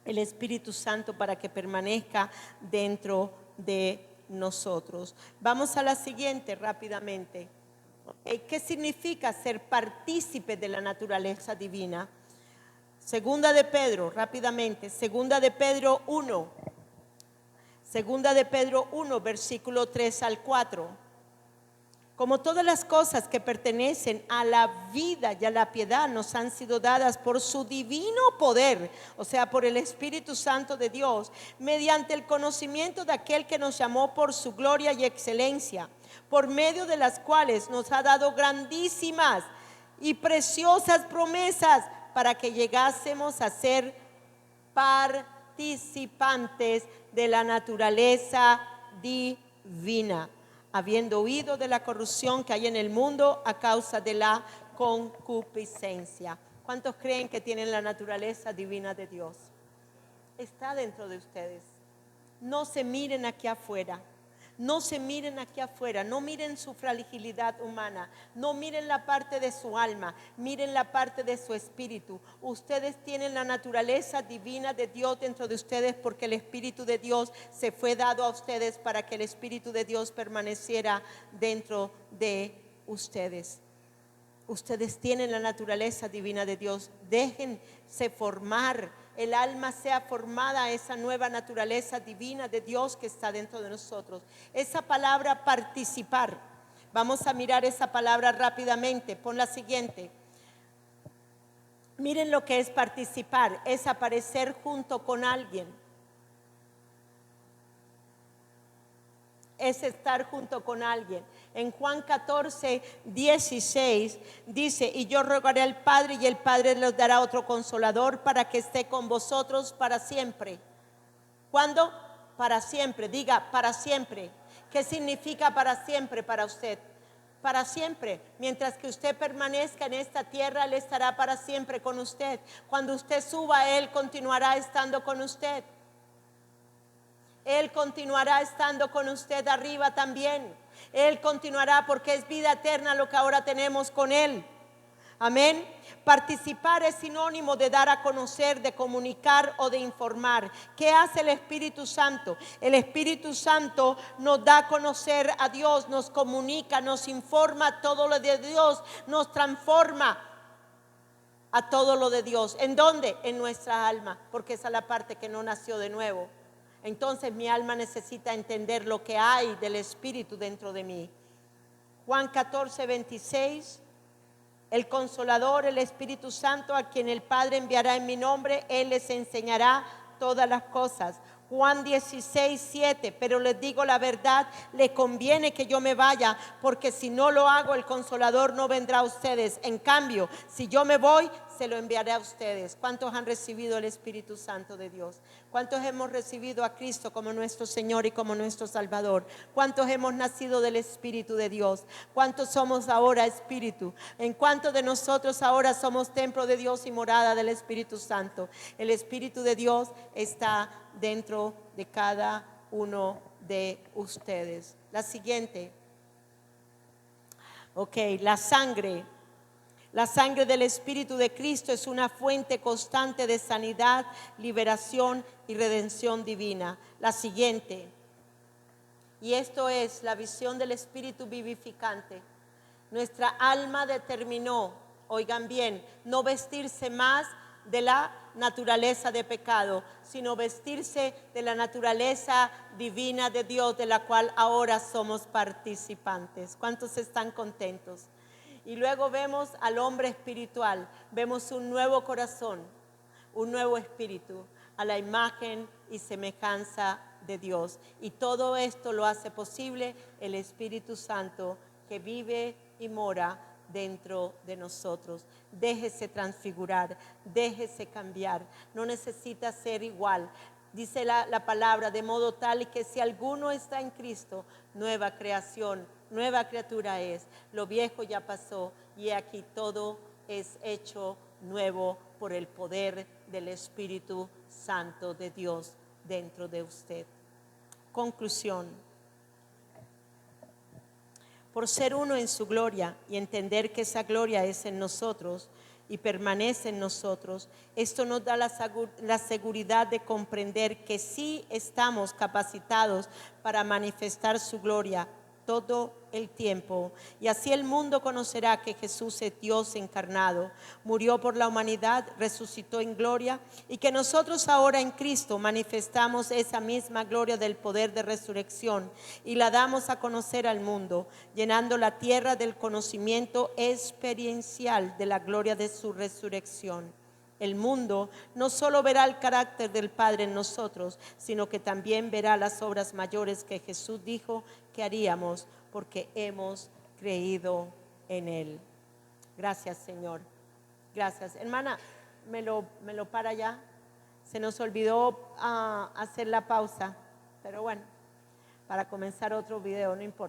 el Espíritu Santo para que permanezca dentro de nosotros. Vamos a la siguiente rápidamente. ¿Qué significa ser partícipe de la naturaleza divina? Segunda de Pedro, rápidamente. Segunda de Pedro 1, versículo 3 al 4. Como todas las cosas que pertenecen a la vida y a la piedad nos han sido dadas por su divino poder, o sea, por el Espíritu Santo de Dios, mediante el conocimiento de aquel que nos llamó por su gloria y excelencia, por medio de las cuales nos ha dado grandísimas y preciosas promesas para que llegásemos a ser participantes de la naturaleza divina, habiendo huido de la corrupción que hay en el mundo a causa de la concupiscencia. ¿Cuántos creen que tienen la naturaleza divina de Dios? Está dentro de ustedes. No se miren aquí afuera. No se miren aquí afuera, no miren su fragilidad humana, no miren la parte de su alma, miren la parte de su espíritu. Ustedes tienen la naturaleza divina de Dios dentro de ustedes, porque el Espíritu de Dios se fue dado a ustedes para que el Espíritu de Dios permaneciera dentro de ustedes. Ustedes tienen la naturaleza divina de Dios. Déjense formar. El alma sea formada a esa nueva naturaleza divina de Dios que está dentro de nosotros. Esa palabra participar, vamos a mirar esa palabra rápidamente. Pon la siguiente. Miren lo que es participar, es aparecer junto con alguien. Es estar junto con alguien. En Juan 14, 16 dice: y yo rogaré al Padre, y el Padre les dará otro consolador para que esté con vosotros para siempre. ¿Cuándo? Para siempre. Diga, para siempre. ¿Qué significa para siempre para usted? Para siempre. Mientras que usted permanezca en esta tierra, Él estará para siempre con usted. Cuando usted suba, Él continuará estando con usted. Él continuará estando con usted arriba también. Él continuará, porque es vida eterna lo que ahora tenemos con Él. Amén. Participar es sinónimo de dar a conocer, de comunicar o de informar. ¿Qué hace el Espíritu Santo? El Espíritu Santo nos da a conocer a Dios, nos comunica, nos informa todo lo de Dios, nos transforma a todo lo de Dios. ¿En dónde? En nuestra alma, porque esa es la parte que no nació de nuevo. Entonces mi alma necesita entender lo que hay del Espíritu dentro de mí. Juan 14, 26. El Consolador, el Espíritu Santo, a quien el Padre enviará en mi nombre, Él les enseñará todas las cosas. Juan 16, 7. Pero les digo la verdad, le conviene que yo me vaya, porque si no lo hago, el Consolador no vendrá a ustedes. En cambio, si yo me voy, se lo enviaré a ustedes. ¿Cuántos han recibido el Espíritu Santo de Dios? ¿Cuántos hemos recibido a Cristo como nuestro Señor y como nuestro Salvador? ¿Cuántos hemos nacido del Espíritu de Dios? ¿Cuántos somos ahora Espíritu? ¿En cuántos de nosotros ahora somos templo de Dios y morada del Espíritu Santo? El Espíritu de Dios está dentro de cada uno de ustedes. La siguiente. Ok, la sangre. La sangre del Espíritu de Cristo es una fuente constante de sanidad, liberación y redención divina. La siguiente, y esto es la visión del Espíritu vivificante. Nuestra alma determinó, oigan bien, no vestirse más de la naturaleza de pecado, sino vestirse de la naturaleza divina de Dios, de la cual ahora somos participantes. ¿Cuántos están contentos? Y luego vemos al hombre espiritual, vemos un nuevo corazón, un nuevo espíritu, a la imagen y semejanza de Dios. Y todo esto lo hace posible el Espíritu Santo que vive y mora dentro de nosotros. Déjese transfigurar, déjese cambiar, no necesita ser igual. Dice la palabra, de modo tal que si alguno está en Cristo, nueva creación, nueva criatura es. Lo viejo ya pasó y aquí todo es hecho nuevo por el poder del Espíritu Santo de Dios dentro de usted. Conclusión. Por ser uno en su gloria y entender que esa gloria es en nosotros y permanece en nosotros, esto nos da la seguridad de comprender que sí estamos capacitados para manifestar su gloria todo el tiempo. Y así el mundo conocerá que Jesús es Dios encarnado, murió por la humanidad, resucitó en gloria, y que nosotros ahora en Cristo manifestamos esa misma gloria del poder de resurrección y la damos a conocer al mundo, llenando la tierra del conocimiento experiencial de la gloria de su resurrección. El mundo no solo verá el carácter del Padre en nosotros, sino que también verá las obras mayores que Jesús dijo que haríamos, porque hemos creído en Él. Gracias, Señor. Gracias. Hermana, me lo para ya. Se nos olvidó hacer la pausa, pero bueno, para comenzar otro video, no importa.